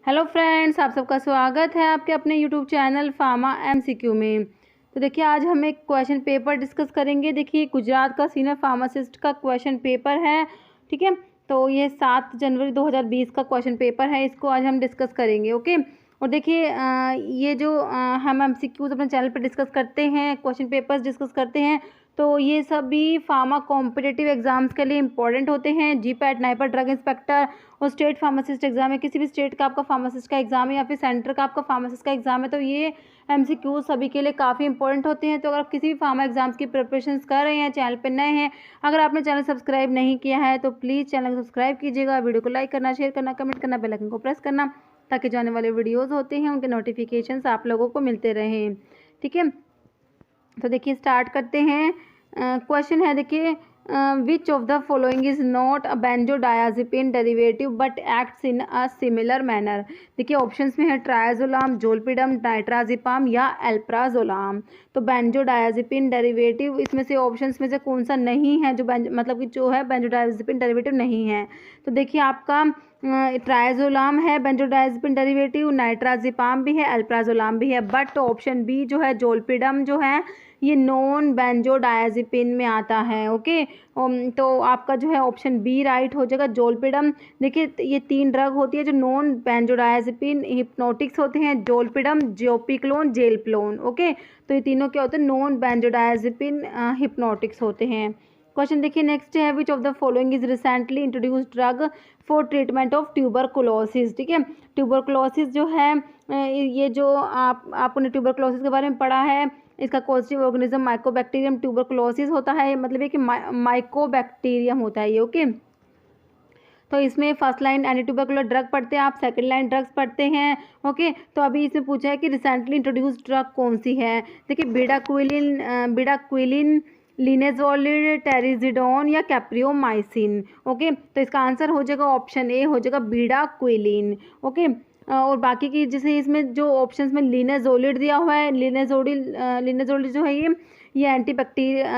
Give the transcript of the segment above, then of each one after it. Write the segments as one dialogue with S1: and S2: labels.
S1: Hello friends, आप सबका स्वागत है आपके अपने यूट्यूब चैनल फार्मा एमसीक्यू में। तो देखिए, आज हम एक क्वेश्चन पेपर डिस्कस करेंगे। देखिए, गुजरात का सीनियर फार्मासिस्ट का क्वेश्चन पेपर है। ठीक है, तो ये 7 जनवरी 2020 का क्वेश्चन पेपर है। इसको आज हम डिस्कस करेंगे। ओके, और देखिए ये जो हम एमसीक्यूज अपने चैनल पर डिस्कस करते हैं, क्वेश्चन पेपर्स डिस्कस करते हैं, तो ये सभी फार्मा कॉम्पिटिटिव एग्जाम्स के लिए इंपॉर्टेंट होते हैं। जीपैट, नाइपर, ड्रग इंस्पेक्टर और स्टेट फार्मासिस्ट एग्जाम है। किसी भी स्टेट का आपका फार्मासिस्ट का एग्जाम है या फिर सेंटर का आपका फार्मासिस्ट का एग्जाम है, तो ये एमसीक्यू सभी के लिए काफ़ी इंपॉर्टेंट होते हैं। तो अगर आप किसी भी फार्मा एग्जाम्स की प्रिपरेशन कर रहे हैं, चैनल पर नए हैं, अगर आपने चैनल सब्सक्राइब नहीं किया है तो प्लीज़ चैनल को सब्सक्राइब कीजिएगा। वीडियो को लाइक करना, शेयर करना, कमेंट करना, बेल आइकन को प्रेस करना, ताकि जो आने वाले वीडियोज़ होते हैं उनके नोटिफिकेशंस आप लोगों को मिलते रहें। ठीक है, तो देखिए स्टार्ट करते हैं। क्वेश्चन है, देखिए, which of the following is not a benzodiazepine derivative but acts in a similar manner. देखिए ऑप्शंस में है ट्राइजोलाम, जोलपीडम, नाइट्राजिपाम या एल्प्राजोलाम। तो बेंजोडायाजेपिन डेरिवेटिव इसमें से ऑप्शंस में से कौन सा नहीं है, जो मतलब कि जो है बेंजोडायाजेपिन डेरिवेटिव नहीं है। तो देखिए आपका ट्राइजोलाम है बेंजोडायाजेपिन डेरिवेटिव, नाइट्राजिपाम भी है, एल्प्राजोलाम भी है, बट ऑप्शन बी जो है जोलपीडम जो है ये नॉन बेंजोडायाजेपिन में आता है। ओके, तो आपका जो है ऑप्शन बी राइट हो जाएगा, जोलपीडम। देखिए ये 3 ड्रग होती है जो नॉन बेंजोडायाजेपिन हिप्नोटिक्स होते हैं, जोलपीडम, जियोपिक्लोन, जेलप्लोन। ओके, तो ये तीनों क्या होते हैं, नॉन बेंजोडायाजेपिन हिप्नोटिक्स होते हैं। क्वेश्चन देखिए नेक्स्ट है, which of the following is recently introduced drug for treatment of tuberculosis. ठीक है, ट्यूबरकुलोसिस जो है ये जो आपने ट्यूबरकुलोसिस के बारे में पढ़ा है, इसका कॉजेटिव ऑर्गेनिज्म माइकोबैक्टीरियम ट्यूबरकुलोसिस होता है। मतलब ये कि माइकोबैक्टीरियम होता है ये। ओके, तो इसमें first line anti tubercular drug पढ़ते हैं आप, सेकंड लाइन ड्रग्स पढ़ते हैं। ओके, तो अभी इसमें पूछा है कि रिसेंटली इंट्रोड्यूस्ड ड्रग कौन सी है। देखिए बिडाक्विलिन, लिनेजोलिड, टेरिजिडोन या कैप्रियोमाइसिन। ओके, तो इसका आंसर हो जाएगा ऑप्शन ए हो जाएगा बिडाक्विलिन। ओके, और बाकी की जैसे इसमें जो ऑप्शंस में लिनेजोलिड दिया हुआ है, लिनेजोलिड जो है ये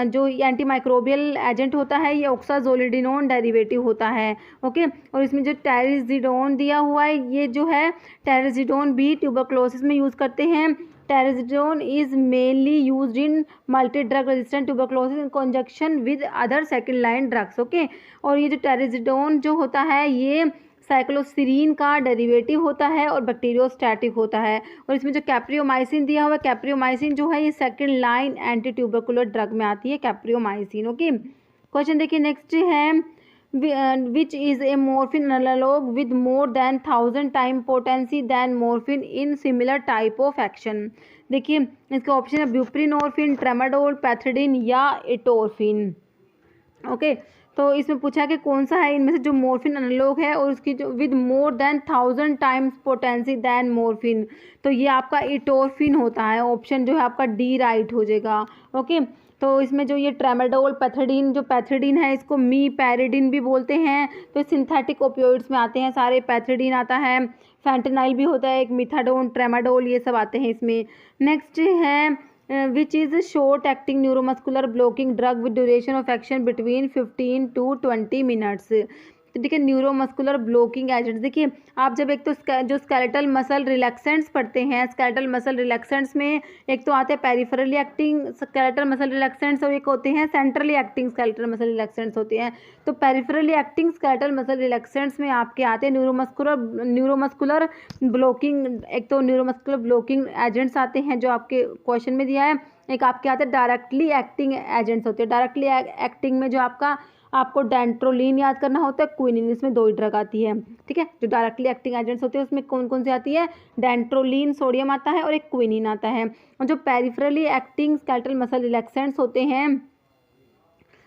S1: जो एंटी माइक्रोबियल एजेंट होता है, ये ऑक्साजोलिडिनोन डेरिवेटिव होता है। ओके, और इसमें जो टेरिजिडोन दिया हुआ है, ये जो है टेरिजिडोन भी ट्यूबरकुलोसिस में यूज़ करते हैं। Terizidone is mainly used in multi drug resistant tuberculosis in conjunction with other second line drugs. Okay, और ये जो टेरिजिडोन जो होता है ये साइक्लोसिरीन का डेरिवेटिव होता है और बैक्टीरियोस्टैटिक होता है। और इसमें जो कैप्रियोमाइसिन दिया हुआ है, कैप्रियोमाइसिन जो है ये second line anti tubercular drug में आती है कैप्रियोमाइसिन। ओके, क्वेश्चन देखिए नेक्स्ट है, which is a morphine analogue with more than 1000 time potency than morphine in similar type of action. देखिए इसका ऑप्शन है ब्यूप्रीनोर्फिन, ट्रेमाडोल, पैथ्रिडिन या एटोरफिन। ओके, तो इसमें पूछा कि कौन सा है इनमें से जो मॉर्फिन एनालॉग है और उसकी जो with more than 1000 times potency than morphine, तो ये आपका एटोरफिन होता है। ऑप्शन जो है आपका डी राइट हो जाएगा। ओके, तो इसमें जो ये ट्रेमाडोल, पैथ्रिडिन, जो पैथ्रिडिन है इसको मीपैरिडिन भी बोलते हैं। तो सिंथेटिक ओपियोइड्स में आते हैं सारे, पैथ्रिडिन आता है, फेंटेनाइल भी होता है, एक मिथाडोन, ट्रेमाडोल, ये सब आते हैं इसमें। नेक्स्ट है which is a short acting neuromuscular blocking drug with duration of action between 15 to 20 minutes। तो देखिए न्यूरोमस्कुलर ब्लॉकिंग एजेंट, देखिए आप जब एक तो जो स्केलेटल मसल रिलैक्सेंट्स पढ़ते हैं, स्केलेटल मसल रिलैक्सेंट्स में एक तो आते हैं peripherally acting skeletal muscle relaxants और एक होते हैं centrally acting skeletal muscle relaxants होते हैं। तो peripherally acting skeletal muscle relaxants में आपके आते हैं न्यूरोमस्कुलर ब्लॉकिंग, एक तो न्यूरोमस्कुलर ब्लॉकिंग एजेंट्स आते हैं जो आपके क्वेश्चन में दिया है, एक आपके आते हैं डायरेक्टली एक्टिंग एजेंट्स होते हैं। डायरेक्टली एक्टिंग में जो आपको डेंट्रोलिन याद करना होता है, क्विनिन, इसमें 2 ही ड्रग आती है। ठीक है, जो डायरेक्टली एक्टिंग एजेंट्स होते हैं उसमें कौन कौन सी आती है, डेंट्रोलिन सोडियम आता है और एक क्विनिन आता है। और जो peripherally acting skeletal muscle relaxants होते हैं,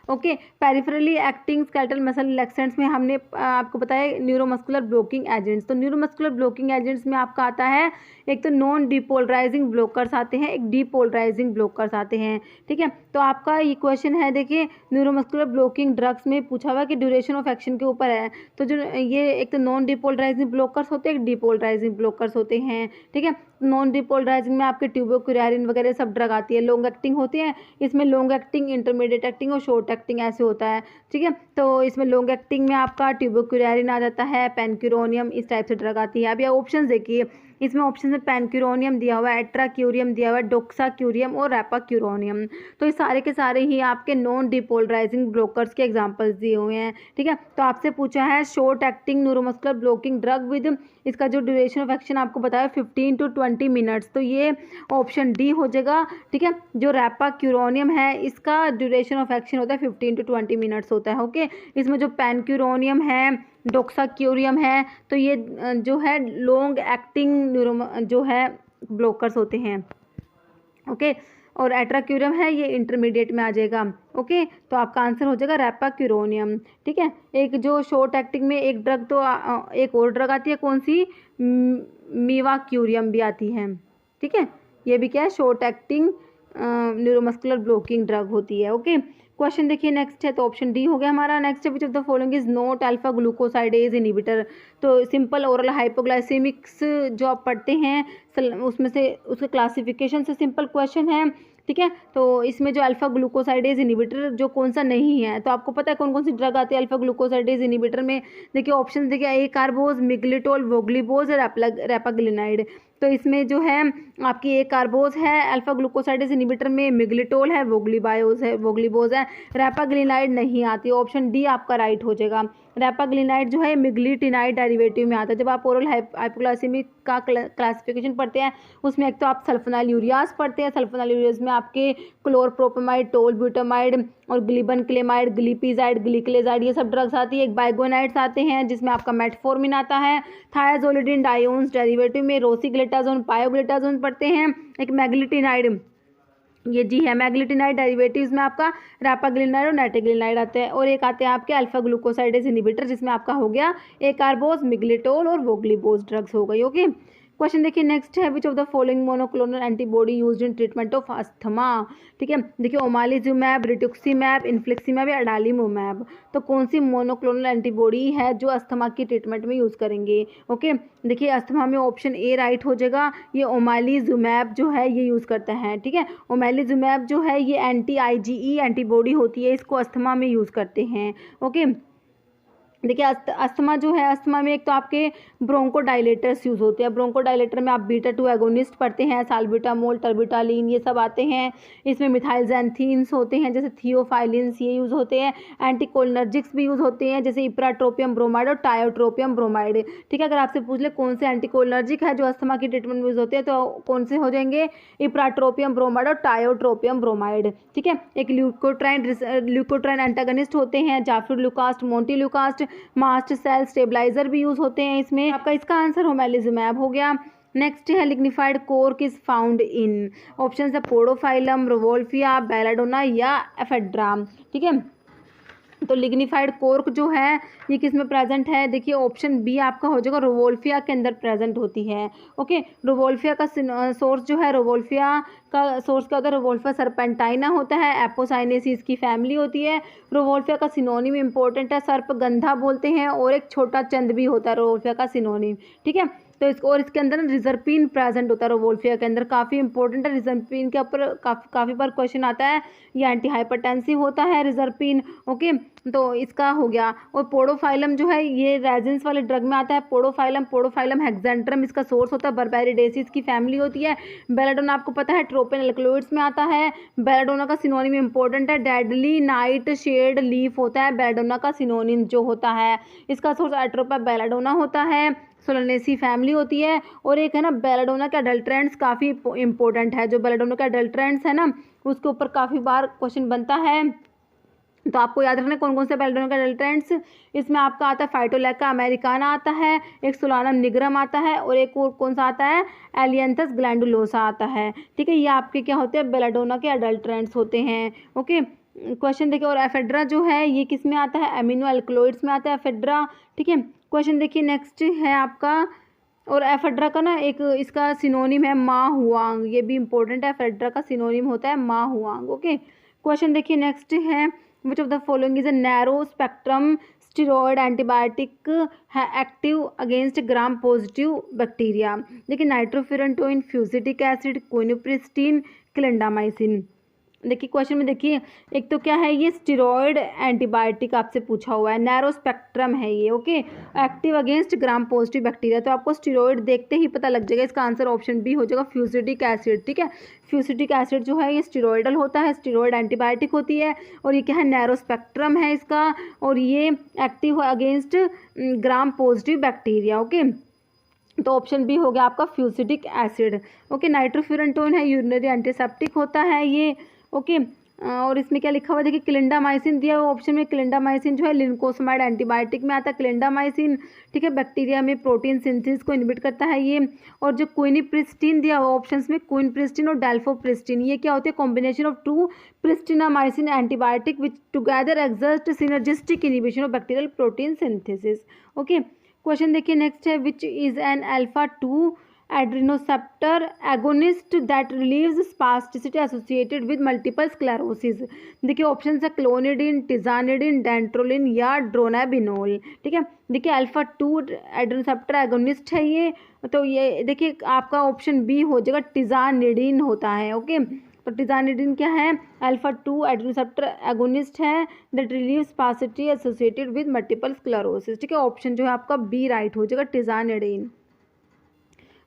S1: okay, peripherally acting skeletal muscle relaxants में हमने आपको बताया न्यूरोमस्कुलर ब्लॉकिंग एजेंट्स। तो न्यूरोमस्कुलर ब्लॉकिंग एजेंट्स में आपका आता है एक तो नॉन डिपोलराइजिंग ब्लॉकर्स आते हैं, एक डिपोलराइजिंग ब्लॉकर्स आते हैं। ठीक है, तो आपका ये क्वेश्चन है, देखिए न्यूरोमस्कुलर ब्लॉकिंग ड्रग्स में पूछा हुआ कि ड्यूरेशन ऑफ एक्शन के ऊपर है। तो जो ये एक तो नॉन डिपोलराइजिंग ब्लॉकर्स होते हैं, एक डिपोलराइजिंग ब्लॉकर्स होते हैं। ठीक है, नॉन डिपोलराइजिंग में आपके ट्यूबोक्यूरारिन वगैरह सब ड्रग आती है, लॉन्ग एक्टिंग होती है। इसमें लॉन्ग एक्टिंग, इंटरमीडिएट एक्टिंग और शॉर्ट एक्टिंग ऐसे होता है, ठीक है। तो इसमें लॉन्ग एक्टिंग में आपका ट्यूबोक्यूरेरिन आ जाता है, पेनक्यूरोनियम, इस टाइप से ड्रग आती है। अब ये ऑप्शन देखिए, इसमें ऑप्शन में पेनक्यूरोनियम दिया हुआ है, एट्राक्यूरियम दिया हुआ है, डोक्साक्यूरियम और रैपाक्यूरोनियम। तो ये सारे के सारे ही आपके नॉन डिपोलराइजिंग ब्लोकर्स के एग्जांपल्स दिए हुए हैं, ठीक है। तो आपसे पूछा है short acting neuromuscular blocking drug with, इसका जो ड्यूरेशन ऑफ एक्शन आपको बताया 15 to 20 मिनट्स, तो ये ऑप्शन डी हो जाएगा, ठीक है। जो रैपाक्यूरोनियम है इसका ड्यूरेशन ऑफ एक्शन होता है 15 to 20 मिनट्स होता है, ओके। इसमें जो पेनक्यूरोनियम है, डोक्साक्यूरियम है, तो ये जो है लॉन्ग एक्टिंग जो है ब्लोकर्स होते हैं, ओके। और एट्राक्यूरियम है ये इंटरमीडिएट में आ जाएगा, ओके। तो आपका आंसर हो जाएगा रैपाक्यूरोनियम, ठीक है। एक जो शॉर्ट एक्टिंग में एक ड्रग तो एक और ड्रग आती है, कौन सी, मीवाक्यूरियम भी आती है, ठीक है। ये भी क्या है, short acting neuromuscular blocking drug होती है, ओके। क्वेश्चन देखिए नेक्स्ट है, तो ऑप्शन डी हो गया हमारा। नेक्स्ट है which of the following is not alpha glucosidase inhibitor. तो सिंपल ओरल हाइपोग्लाइसेमिक्स जो आप पढ़ते हैं उसमें से उसके क्लासिफिकेशन से सिंपल क्वेश्चन है, ठीक है। तो इसमें जो अल्फा ग्लूकोसाइडेज इनहिबिटर जो कौन सा नहीं है, तो आपको पता है कौन कौन सी ड्रग आती है अल्फा ग्लूकोसाइडेज इनहिबिटर में। देखिए ऑप्शन देखिए, ए कार्बोज, मिग्लिटोल, वोग्लिबोज और रैपाग्लिनाइड। तो इसमें जो है आपकी ए कार्बोज है अल्फा ग्लूकोसाइडेज इनहिबिटर में, मिग्लिटोल है, वोग्लिबोज है, रैपाग्लिनाइड नहीं आती। ऑप्शन डी आपका राइट हो जाएगा। रैपाग्लिनाइड जो है मिग्लिटिनाइड डेरिवेटिव में आता है। जब आप ओरल हाइपोग्लाइसेमिक का क्लासिफिकेशन पढ़ते हैं उसमें एक तो आप सल्फोनाइल यूरियाज पढ़ते हैं, सल्फोनाइल यूरियाज में आपके क्लोरप्रोपेमाइड, टोलब्यूटामाइड और ग्लिबन क्लेमाइड, ग्लिपिजाइड, ग्लिकलेजाइड ये सब ड्रग्स आती है। एक बाइगोनाइड्स आते हैं जिसमें आपका मेटफॉर्मिन आता है, थायाजोलिडिन डायोन्स डेरिवेटिव में रोसीग्लेटाजोन, पायोग्लेटाजोन पढ़ते हैं। एक मैग्लिटिनाइड, ये जी है मैग्लिटिनाइड डेरिवेटिव्स में आपका रैपाग्लिनाइड और नाइट्रोग्लिनाइड आते हैं। और एक आते हैं आपके अल्फा ग्लूकोसाइडेज इनहिबिटर जिसमें आपका हो गया ए कार्बोज, मिग्लिटोल और वोग्लिबोज ड्रग्स हो गई, ओके। क्वेश्चन देखिए नेक्स्ट है which of the following monoclonal antibody used in treatment of asthma, ठीक है। देखिए ओमालिजुमैब, रिटुक्सीमैब, इन्फ्लिक्सीमैब या अडालीमुमैब। तो कौन सी मोनोक्लोनल एंटीबॉडी है जो अस्थमा की ट्रीटमेंट में यूज़ करेंगे, ओके। देखिए अस्थमा में ऑप्शन ए राइट हो जाएगा, ये ओमालिजुमैब जो है ये यूज़ करता है, ठीक है। ओमालिजुमैब जो है ये एंटी IgE एंटीबॉडी होती है, इसको अस्थमा में यूज़ करते हैं, ओके। देखिए अस्थमा जो है, अस्थमा में एक तो आपके ब्रोंकोडाइलेटर्स यूज़ होते हैं। ब्रोंकोडाइलेटर में आप बीटा 2 एगोनिस्ट पढ़ते हैं, साल्बिटामोल, टर्बिटालिन ये सब आते हैं। इसमें मिथाइलजैंथीन्स होते हैं जैसे थियोफाइलिन्स ये यूज़ होते हैं। एंटीकोलिनर्जिक्स भी यूज़ होते हैं जैसे इप्राट्रोपियम ब्रोमाइड और टायोट्रोपियम ब्रोमाइड, ठीक है। अगर आपसे पूछ ले कौन से एंटीकोलिनर्जिक है जो अस्थमा की ट्रीटमेंट में यूज़ होते हैं तो कौन से हो जाएंगे, इप्राट्रोपियम ब्रोमाइड और टायोट्रोपियम ब्रोमाइड, ठीक है। एक ल्यूकोट्राइन एंटागनिस्ट होते हैं, जाफ्रुलुकास्ट, मोंटील्यूकास्ट, मास्ट सेल स्टेबलाइजर भी यूज होते हैं इसमें। आपका इसका आंसर ओमेलिजुमैब हो गया। नेक्स्ट है lignified cork is found in, option है पोडोफाइलम, रोवोल्फिया, बेलाडोना या एफेड्रा, ठीक है। तो लिग्निफाइड कोर्क जो है ये किस में प्रेजेंट है, देखिए ऑप्शन बी आपका हो जाएगा, रोवोल्फिया के अंदर प्रेजेंट होती है, ओके। रोवोल्फिया का सोर्स जो है, रोवोल्फिया का सोर्स क्या होता है, रोवोल्फिया सर्पेंटाइना होता है, एपोसाइनेसिस की फैमिली होती है। रोवोल्फिया का सिनोनिम इंपॉर्टेंट है, सर्पगंधा बोलते हैं, और एक छोटा चंद भी होता है रोवोल्फिया का सिनोनिम, ठीक है। तो इसको और इसके अंदर रिजर्पिन प्रेजेंट होता है रोवोल्फिया के अंदर, काफ़ी इंपॉर्टेंट है। रिजर्पिन के ऊपर काफ़ी बार क्वेश्चन आता है, ये एंटी हाइपरटेंसिव होता है रिजर्पिन, ओके। तो इसका हो गया। और पोडोफाइलम जो है ये रेजिन्स वाले ड्रग में आता है, पोडोफाइलम हेक्सेंट्रम इसका सोर्स होता है, बर्बेरिडेसिस की फैमिली होती है। बेलाडोना आपको पता है ट्रोपिन एल्कलॉइड्स में आता है। बेलाडोना का सिनोनिम इंपॉर्टेंट है, डेडली नाइट शेड लीफ होता है बेलाडोना का सिनोनिम जो होता है। इसका सोर्स एट्रोपा बेलाडोना होता है, सोलनेसी फैमिली होती है। और एक है ना बेलाडोना के अडल्ट्रेंट्स काफ़ी इंपॉर्टेंट है, जो बेलाडोना के अडल्ट्रेंट्स है ना उसके ऊपर काफ़ी बार क्वेश्चन बनता है, तो आपको याद रखना कौन कौन से बेलाडोना के अडल्ट्रेंट्स। इसमें आपका आता है फाइटोलैका अमेरिकाना आता है, एक सोलानम निग्रम आता है, और एक और कौन सा आता है, एलियंथस ग्लैंडुलोसा आता है, ठीक है। ये आपके क्या होते हैं, बेलाडोना के अडल्ट्रेंट्स होते हैं, ओके। क्वेश्चन देखिए, और एफेड्रा जो है ये किस में आता है, एमिनो एल्कलॉइड्स में आता है एफेड्रा, ठीक है। क्वेश्चन देखिए नेक्स्ट है आपका, और एफेड्रा का ना एक इसका सिनोनिम है माहुआंग, ये भी इंपॉर्टेंट है, एफेड्रा का सिनोनिम होता है माहुआंग, ओके। क्वेश्चन देखिए नेक्स्ट है which of the following is a narrow spectrum steroid antibiotic है active against gram positive bacteria. देखिए nitrofurantoin, fusidic acid, quinupristin, clindamycin. देखिए क्वेश्चन में देखिए, एक तो क्या है ये स्टेरॉयड एंटीबायोटिक आपसे पूछा हुआ है, नैरो स्पेक्ट्रम है ये, okay, active against gram positive bacteria. तो आपको स्टेरॉयड देखते ही पता लग जाएगा, इसका आंसर ऑप्शन बी हो जाएगा फ्यूसिडिक एसिड। ठीक है, फ्यूसिडिक एसिड जो है ये स्टेरॉयडल होता है, स्टेरॉयड एंटीबायोटिक होती है, और ये क्या है, नैरो स्पेक्ट्रम है इसका, और ये active against gram positive bacteria. Okay, तो ऑप्शन बी हो गया आपका फ्यूसिडिक एसिड। ओके, नाइट्रोफ्यूरेंटोन है, यूरिनरी एंटीसेप्टिक होता है ये। ओके, और इसमें क्या लिखा हुआ है देखिए, क्लिंडामाइसिन दिया हुआ ऑप्शन में, क्लिंडामाइसिन जो है लिंकोसमाइड एंटीबायोटिक में आता है क्लिंडामाइसिन। ठीक है, बैक्टीरिया में प्रोटीन सिंथेसिस को इनहिबिट करता है ये। और जो क्विनिप्रिस्टिन दिया हुआ ऑप्शन में, क्विनप्रिस्टिन और डेल्फोप्रिस्टिन, ये क्या होते हैं, combination of two pristinamycin antibiotic which together exert synergistic inhibition of bacterial protein synthesis. Okay, question देखिए नेक्स्ट है, which is an alpha 2 adrenoceptor agonist that relieves spasticity associated with multiple sclerosis. देखिए option है clonidine, tizanidine, dantrolene या dronabinol. ठीक है, देखिए alpha 2 adrenoceptor agonist है ये, तो ये देखिए आपका ऑप्शन बी हो जाएगा, टिजानिडिन होता है। ओके, तो टिजानिडिन क्या है, अल्फा 2 एड्रेनोसेप्टर एगोनिस्ट है that relieves spasticity associated with multiple sclerosis. ठीक है, ऑप्शन जो है आपका बी राइट हो जाएगा, टिजानिडिन।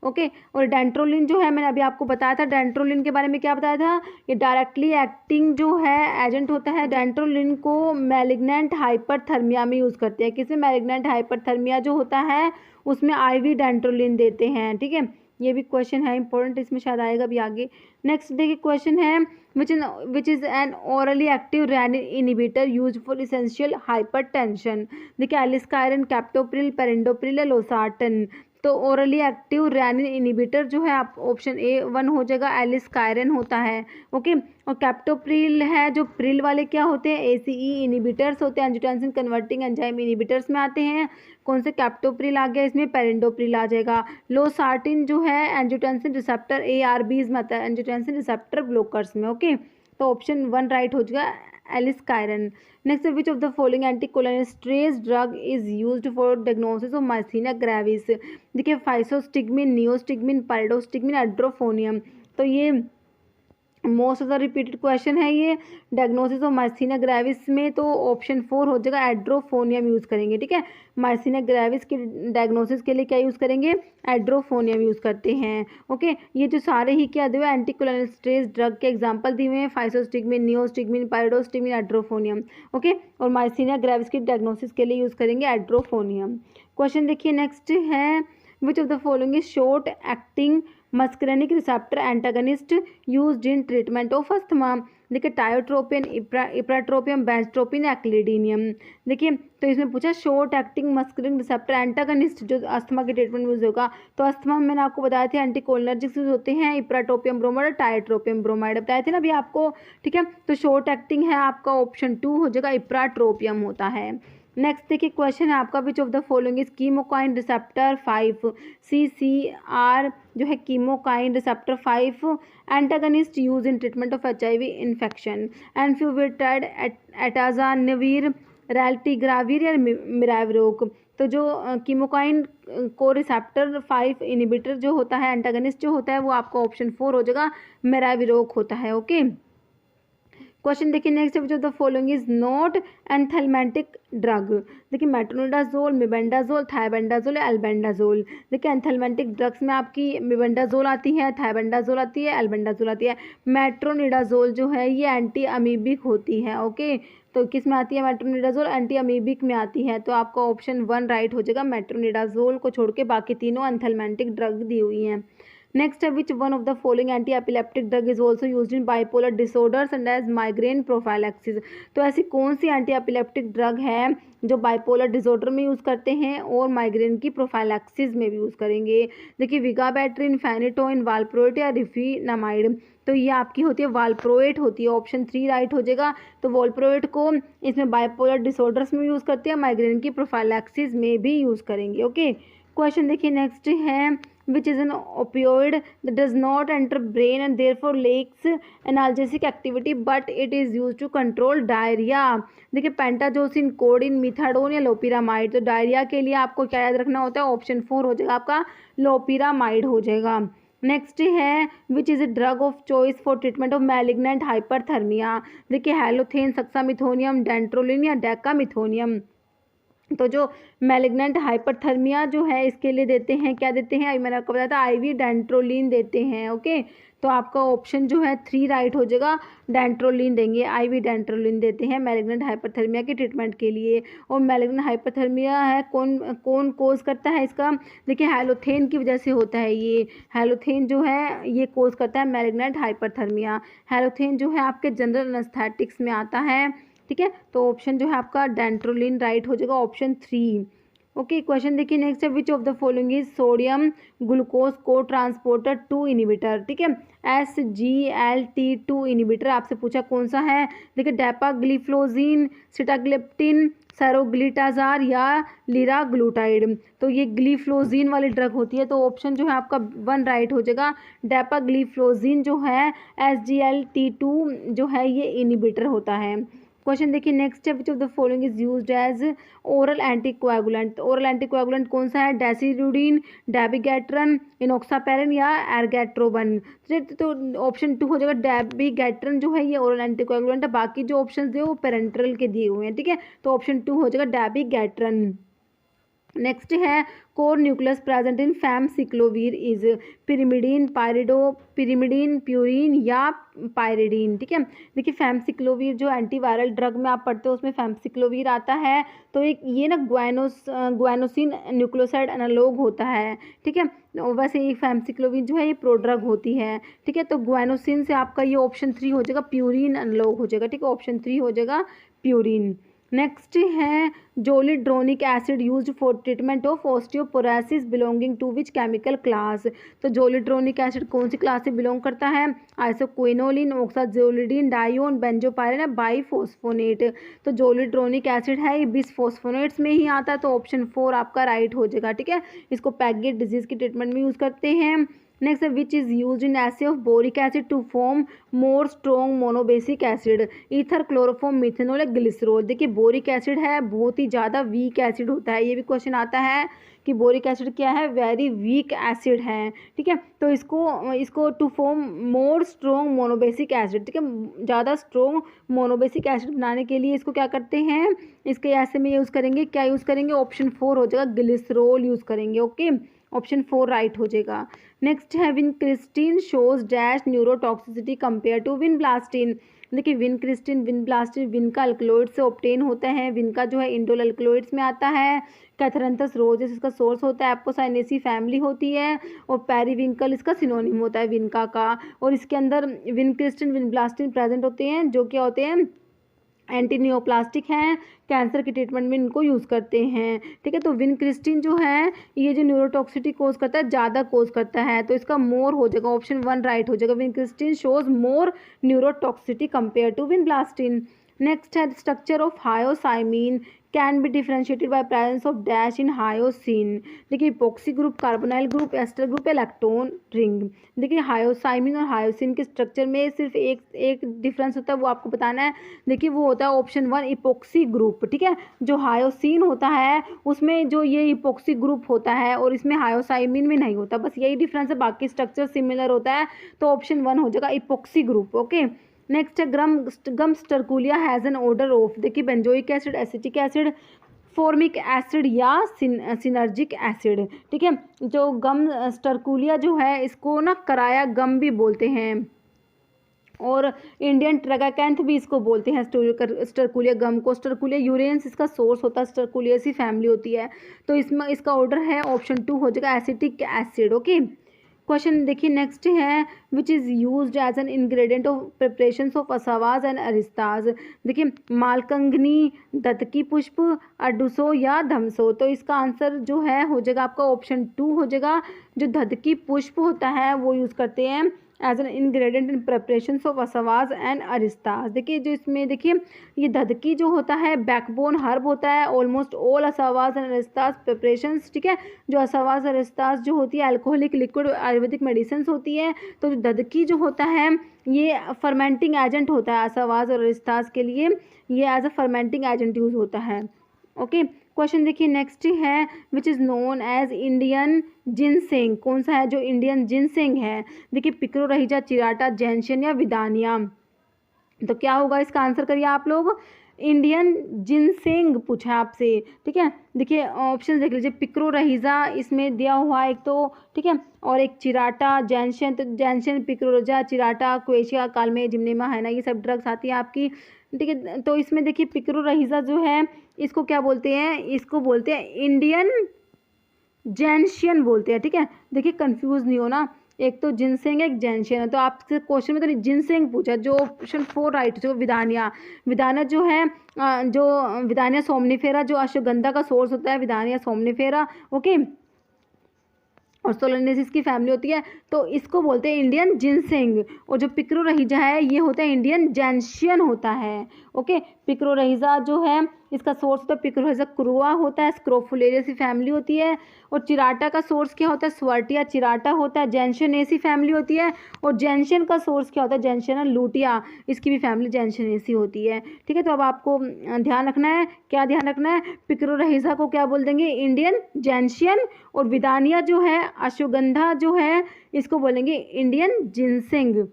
S1: ओके, और डेंट्रोलिन जो है, मैंने अभी आपको बताया था डेंट्रोलिन के बारे में, क्या बताया था, ये डायरेक्टली एक्टिंग जो है एजेंट होता है। डेंट्रोलिन को मैलिग्नेंट हाइपरथर्मिया में यूज़ करते हैं। किसमें, मैलिग्नेंट हाइपरथर्मिया जो होता है उसमें आईवी डेंट्रोलिन देते हैं। ठीक है, ये भी क्वेश्चन है इंपॉर्टेंट, इसमें शायद आएगा भी आगे। नेक्स्ट देखिए क्वेश्चन है, which is an orally active renin inhibitor use for essential hypertension. देखिए एलिस्कायरन, कैप्टोप्रिल, पेरिंडोप्रिल या लोसार्टन। तो ओरली एक्टिव रेनिन इनिबिटर जो है आप ऑप्शन ए 1 हो जाएगा, एलिस्कायरन होता है। ओके, और कैप्टोप्रिल है, जो प्रिल वाले क्या होते हैं, एसीई इनिबिटर्स होते हैं, एंजियोटेंसिन कन्वर्टिंग एंजाइम इनिबिटर्स में आते हैं। कौन से, कैप्टोप्रिल आ गया, इसमें पेरिंडोप्रिल आ जाएगा। लोसार्टिन जो है एंजियोटेंसिन रिसेप्टर ARBs में आता है, एंजियोटेंसिन रिसेप्टर ब्लॉकर्स में। ओके, तो ऑप्शन 1 राइट हो जाएगा, aliskiren. Next, which of the following anticholinesterase drug is used for diagnosis of myasthenia gravis. देखिए फाइसोस्टिग्मिन, नियोस्टिग्मिन, पाइरिडोस्टिग्मिन, एड्रोफोनियम। तो ये most of the repeated question है ये डायग्नोसिस ऑफ माइस्थीनिया ग्रेविस में, तो ऑप्शन 4 हो जाएगा, एड्रोफोनियम यूज़ करेंगे। ठीक है, माइस्थीनिया ग्रेविस के डायग्नोसिस के लिए क्या यूज़ करेंगे, एड्रोफोनियम यूज़ करते हैं। ओके, ये जो सारे ही क्या दिए हुए एंटीकोलिनेस्टरेज ड्रग के एग्जांपल दिए हुए हैं, फाइसोस्टिग्मिन, नियोस्टिग्मिन, पाइरिडोस्टिग्मिन, एड्रोफोनियम। ओके, और माइस्थीनिया ग्रेविस की डायग्नोसिस के लिए यूज़ करेंगे एड्रोफोनियम। क्वेश्चन देखिए नेक्स्ट है, which of the following is short acting muscarinic receptor antagonist used in treatment of asthma. देखिए टायोट्रोपिन, इप्राट्रोपियम, बेंजट्रोपिन, एक्लिडीनियम। देखिए तो इसमें पूछा short acting muscarine receptor antagonist जो अस्थमा के ट्रीटमेंट में यूज होगा, तो अस्थमा में मैंने आपको बताया थे एंटीकोलिनर्जिक्स यूज होते हैं, इप्राट्रोपियम ब्रोमाइड, टायोट्रोपियम ब्रोमाइड बताए थे ना अभी आपको। ठीक है, तो शॉर्ट एक्टिंग है आपका ऑप्शन 2 हो जाएगा, इप्राट्रोपियम होता है। नेक्स्ट देखिए क्वेश्चन है आपका, which of the following is chemokine receptor 5 CCR जो है chemokine receptor 5 antagonist use in treatment of HIV infection. Enfuvirtide, atazanavir, raltegravir या मिराविरोक। तो जो कीमोकाइन को रिसेप्टर 5 इनिबिटर जो होता है, एंटागनिस्ट जो होता है, वो आपका ऑप्शन 4 हो जाएगा, मिराविरोक होता है। ओके, क्वेश्चन देखिए next, which of the following is not anthelmintic drug. देखिए मेट्रोनिडाजोल, मिबेंडाजोल, थायबेंडाजोल या एल्बेंडाजोल। देखिए एंथेल्मेंटिक ड्रग्स में आपकी मिबेंडाजोल आती है, थायबेंडाजोल आती है, एल्बेंडाजोल आती है। मेट्रोनिडाजोल जो है ये एंटी अमीबिक होती है। ओके, तो किस में आती है, मेट्रोनिडाजोल एंटी अमीबिक में आती है, तो आपका ऑप्शन 1 राइट हो जाएगा। मेट्रोनिडाजोल को छोड़ के बाकी तीनों एंथेल्मेंटिक ड्रग दी हुई हैं। नेक्स्ट है, which one of the following anti epileptic drug is also used in bipolar disorders and as migraine prophylaxis. तो ऐसी कौन सी एंटी एपिलेप्टिक ड्रग है जो बाइपोलर डिसऑर्डर में यूज़ करते हैं और माइग्रेन की प्रोफाइलैक्सिस में भी यूज़ करेंगे। देखिए विगाबैट्रिन, फेनिटोइन, वालप्रोएट या रिफिनामाइड। तो ये आपकी होती है वालप्रोएट होती है, ऑप्शन 3 राइट हो जाएगा। तो वालप्रोएट को इसमें बाइपोलर डिसऑर्डर्स में यूज़ करते हैं, माइग्रेन की प्रोफाइलैक्सिस में भी यूज़ करेंगे। ओके, क्वेश्चन देखिए नेक्स्ट है, which is an opioid that does not enter brain and therefore lacks analgesic activity but it is used to control diarrhea। देखिए पेंटाजोसिन, कोडिन, मिथाडोन या लोपिरामाइड। तो डायरिया के लिए आपको क्या याद रखना होता है, ऑप्शन 4 हो जाएगा आपका, लोपिरामाइड हो जाएगा। नेक्स्ट है which is a drug of choice for treatment of malignant hyperthermia. देखिए हेलोथेन, सक्सामिथोनियम, डेंट्रोलिन या डेकामिथोनियम। तो जो मैलिग्नेंट हाइपरथर्मिया जो है इसके लिए देते हैं, क्या देते हैं, अभी मैंने आपको बताया था आईवी डेंट्रोलिन देते हैं। ओके, तो आपका ऑप्शन जो है 3 राइट हो जाएगा, डेंट्रोलिन देंगे, आईवी डेंट्रोलिन देते हैं मैलिग्नेंट हाइपरथर्मिया के ट्रीटमेंट के लिए। और मैलिग्नेंट हाइपरथर्मिया है कौन कौन कोज करता है इसका, देखिए हेलोथेन की वजह से होता है ये। हेलोथेन जो है ये कोज करता है मैलिग्नेंट हाइपरथर्मिया। हेलोथेन जो है आपके जनरल एनेस्थेटिक्स में आता है, ठीक है। तो ऑप्शन जो है आपका डेंट्रोलिन राइट हो जाएगा, ऑप्शन 3। ओके, क्वेश्चन देखिए नेक्स्ट है which of the following is sodium glucose को ट्रांसपोर्टर 2 इनिबिटर, ठीक है, SGLT2 इनिबिटर आपसे पूछा कौन सा है। देखिए डेपाग्लिफ्लोजिन, सिटाग्लिप्टिन, सरोग्लिटाजार या लिराग्लूटाइड। तो ये ग्लिफ्लोजिन वाली ड्रग होती है, तो ऑप्शन जो है आपका 1 राइट हो जाएगा, डेपाग्लिफ्लोजिन जो है SGLT2 जो है ये इनिबिटर होता है। क्वेश्चन देखिए नेक्स्ट है which of the following is used as oral anticoagulant. Oral anticoagulant कौन सा है, डेसिरुडिन, डेबिगैट्रन, इनोक्सापेरिन या एर्गैट्रोबन। तो ऑप्शन 2 हो जाएगा, डेबिगैट्रन जो है ये ओरल एंटीकोएगुलेंट है, बाकी जो ऑप्शन दिए वो पेरेंट्रल के दिए हुए हैं, ठीक है। तो ऑप्शन 2 हो जाएगा डेबिगैट्रन। नेक्स्ट है core nucleus present in famciclovir is pyrimidine, pyrimidine, purine या पायरिडीन, ठीक है। देखिए फैमसिक्लोवीर जो एंटीवायरल ड्रग में आप पढ़ते हो उसमें फैमसिक्लोवीर आता है, तो एक ये ना ग्वानोसिन न्यूक्लियोसाइड एनालॉग होता है, ठीक है। वैसे ये फैमसिक्लोवीर जो है ये प्रोड्रग होती है, ठीक है। तो ग्वानोसिन से आपका ये ऑप्शन 3 हो जाएगा, प्यूरिन एनालॉग हो जाएगा, ठीक है, ऑप्शन 3 हो जाएगा प्यूरिन। नेक्स्ट है zoledronic acid used for treatment of osteoporosis belonging to which chemical class. तो जोलिड्रोनिक एसिड कौन सी क्लास से बिलोंग करता है, आइसोक्विनोलिन, ऑक्साजोलिडीन, डायोन, बेंजोपायरिन या बाईफॉस्फोनेट। तो जोलिड्रोनिक एसिड है ये बिसफॉस्फोनेट्स में ही आता है, तो ऑप्शन 4 आपका राइट हो जाएगा, ठीक है। इसको पैगेट डिजीज की ट्रीटमेंट में यूज़ करते हैं। नेक्स्ट है which is use in assay of boric acid to form more strong monobasic acid, ether, chloroform, methanol या ग्लिसरॉल। देखिए बोरिक एसिड है बहुत ही ज़्यादा वीक एसिड होता है, ये भी क्वेश्चन आता है कि बोरिक एसिड क्या है, वेरी वीक एसिड है, ठीक है। तो इसको to form more strong monobasic acid, ठीक है, ज़्यादा स्ट्रॉन्ग मोनोबेसिक एसिड बनाने के लिए इसको क्या करते हैं, इसके ऐसे में यूज़ करेंगे, क्या यूज़ करेंगे, ऑप्शन 4 हो जाएगा, ग्लिसरॉल यूज़ करेंगे। ओके, ऑप्शन 4 राइट हो जाएगा। नेक्स्ट है vincristine shows dash neurotoxicity compare to vinblastine. देखिए विनब्लास्टिन विन का अल्कलॉइड से ऑब्टेन होता है, विन का जो है इंडोल अल्कलॉइड्स में आता है। कैथरंथस रोजेस इसका सोर्स होता है, एपोसाइनेसी फैमिली होती है, और पेरीविंकल इसका सिनोनिम होता है विनका का। और इसके अंदर विनक्रिस्टिन विनब्लास्टिन प्रेजेंट होते हैं, जो क्या होते हैं, एंटी नियोप्लास्टिक हैं, कैंसर के ट्रीटमेंट में इनको यूज़ करते हैं, ठीक है। तो विनक्रिस्टिन जो है ये जो न्यूरोटॉक्सिटी कोज करता है, ज़्यादा कोज करता है, तो इसका मोर हो जाएगा, ऑप्शन 1 राइट हो जाएगा, vincristine shows more neurotoxicity compare to vinblastine. Next है structure of hyoscyamine can be differentiated by presence of dash in hyoscine. देखिए epoxy group, carbonyl group, ester group या लैक्टोन रिंग। देखिए हायोसाइमिन और hyoscine के structure में सिर्फ एक difference होता है, वो आपको बताना है। देखिए वो होता है ऑप्शन 1 इपोक्सी ग्रुप, ठीक है। जो हायोसिन होता है उसमें जो ये इपोक्सी ग्रुप होता है और इसमें हायोसाइमिन में नहीं होता, बस यही डिफरेंस है, बाकी स्ट्रक्चर सिमिलर होता है, तो ऑप्शन 1 हो जाएगा इपोक्सी ग्रुप। ओके, नेक्स्ट है gum sterculia has an order of. देखिए benzoic acid, acetic acid, formic acid या सिनर्जिक एसिड, ठीक है। जो गम स्टरकुलिया जो है इसको ना कराया गम भी बोलते हैं, और इंडियन ट्रैगाकैंथ भी इसको बोलते हैं, स्टरकुलिया गम को। स्टरकुलिया यूरेंस इसका सोर्स होता है, स्टरकुलियसी फैमिली होती है, तो इसमें इसका ऑर्डर है ऑप्शन 2 हो जाएगा, एसिटिक एसिड। ओके, क्वेश्चन देखिए नेक्स्ट है which is used as an ingredient of preparations of asavas and arishtas. देखिए मालकंगनी, दत्तकी पुष्प, अडुसो या धमसो। तो इसका आंसर जो है हो जाएगा आपका ऑप्शन 2 हो जाएगा, जो दत्तकी पुष्प होता है वो यूज़ करते हैं as an ingredient in preparations of asavas and arishtas. देखिए जो इसमें देखिए ये दधकी जो होता है बैकबोन हर्ब होता है, ऑलमोस्ट ऑल असावाज एंड अरिस्ताज प्रिपरेशंस, ठीक है। जो असावाज अरिस्ताज जो होती है अल्कोहलिक लिक्विड आयुर्वेदिक मेडिसिन होती है, तो जो दधकी जो होता है ये फर्मेंटिंग एजेंट होता है, असावाज और अरिस्ताज के लिए ये as a fermenting agent use होता है। ओके, क्वेश्चन देखिए नेक्स्ट है, which is known as Indian ginseng, कौन सा है जो इंडियन जिनसेंग है? देखिए पिक्रोरहिजा, चिराटा, जैनशन या विदानिया। तो क्या होगा इसका आंसर करिए आप लोग। इंडियन जिनसेंग पूछा है आपसे, ठीक है। देखिए ऑप्शन देख लीजिए, पिक्रोरहिजा इसमें दिया हुआ एक तो, ठीक है, और एक चिराटा, जैनशन। तो जैनशन, पिक्रोरहिजा, चिराटा, क्वेशिया, कालमे, जिम्नेमा है ना, ये सब ड्रग्स आती है आपकी, ठीक है। तो इसमें देखिए पिक्रोरहिजा जो है इसको क्या बोलते हैं, इसको बोलते हैं इंडियन जैनशियन बोलते हैं, ठीक है। देखिए कंफ्यूज नहीं हो ना, एक तो जिनसेंग एक जैनशियन है। तो आपसे क्वेश्चन में तो जिनसेंग पूछा, जो ऑप्शन 4 राइट, जो विदानिया। विदानिया जो है जो विदानिया सोमनिफेरा, जो अश्वगंधा का सोर्स होता है, विदानिया सोमनिफेरा, ओके, और सोलेनेसिस की फैमिली होती है, तो इसको बोलते हैं इंडियन जिनसेंग। और जो पिक्रोरहिजा है ये होता है इंडियन जैनशियन होता है, ओके। पिक्रोरहिजा जो है इसका सोर्स होता है पिक्रोरहिजा क्रुआ होता है, स्क्रोफुलेरियसी फैमिली होती है। और चिराटा का सोर्स क्या होता है, स्वार्टिया चिराटा होता है, जैनशनेसी फैमिली होती है। और जैनशन का सोर्स क्या होता है, जैनशना लूटिया, इसकी भी फैमिली जैनशनेसी होती है, ठीक है। तो अब आपको ध्यान रखना है, क्या ध्यान रखना है, पिक्रोरहिजा को क्या बोल देंगे, इंडियन जैनशियन। और विदानिया जो है, अश्वगंधा जो है, इसको बोलेंगे इंडियन जिनसेंग।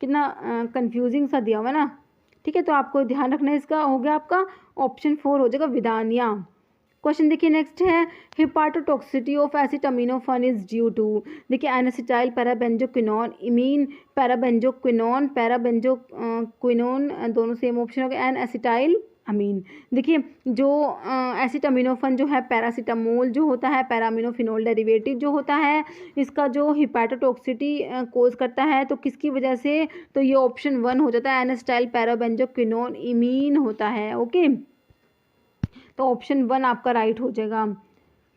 S1: कितना कंफ्यूजिंग सा दिया हुआ ना, ठीक है। तो आपको ध्यान रखना है, इसका हो गया आपका ऑप्शन 4 हो जाएगा विदानिया। क्वेश्चन देखिए नेक्स्ट है, hepatotoxicity of acetaminophen is due to. देखिए एनासिटाइल पैराबेंजोक्विनोन, इमीन पैराबेंजोक्विनोन, पैराबेंजोक्विनोन, दोनों सेम ऑप्शन हो गए, एन एसिटाइल अमीन। देखिए जो एसिटामिनोफेन जो है, पैरासीटामोल जो होता है, पैरामिनोफिनोल डेरिवेटिव जो होता है, इसका जो हिपैटोटॉक्सिटी कोज करता है, तो किसकी वजह से, तो ये ऑप्शन 1 हो जाता है, एनासिटाइल पैराबेंजोक्विनोन इमीन होता है, ओके। तो ऑप्शन 1 आपका राइट हो जाएगा।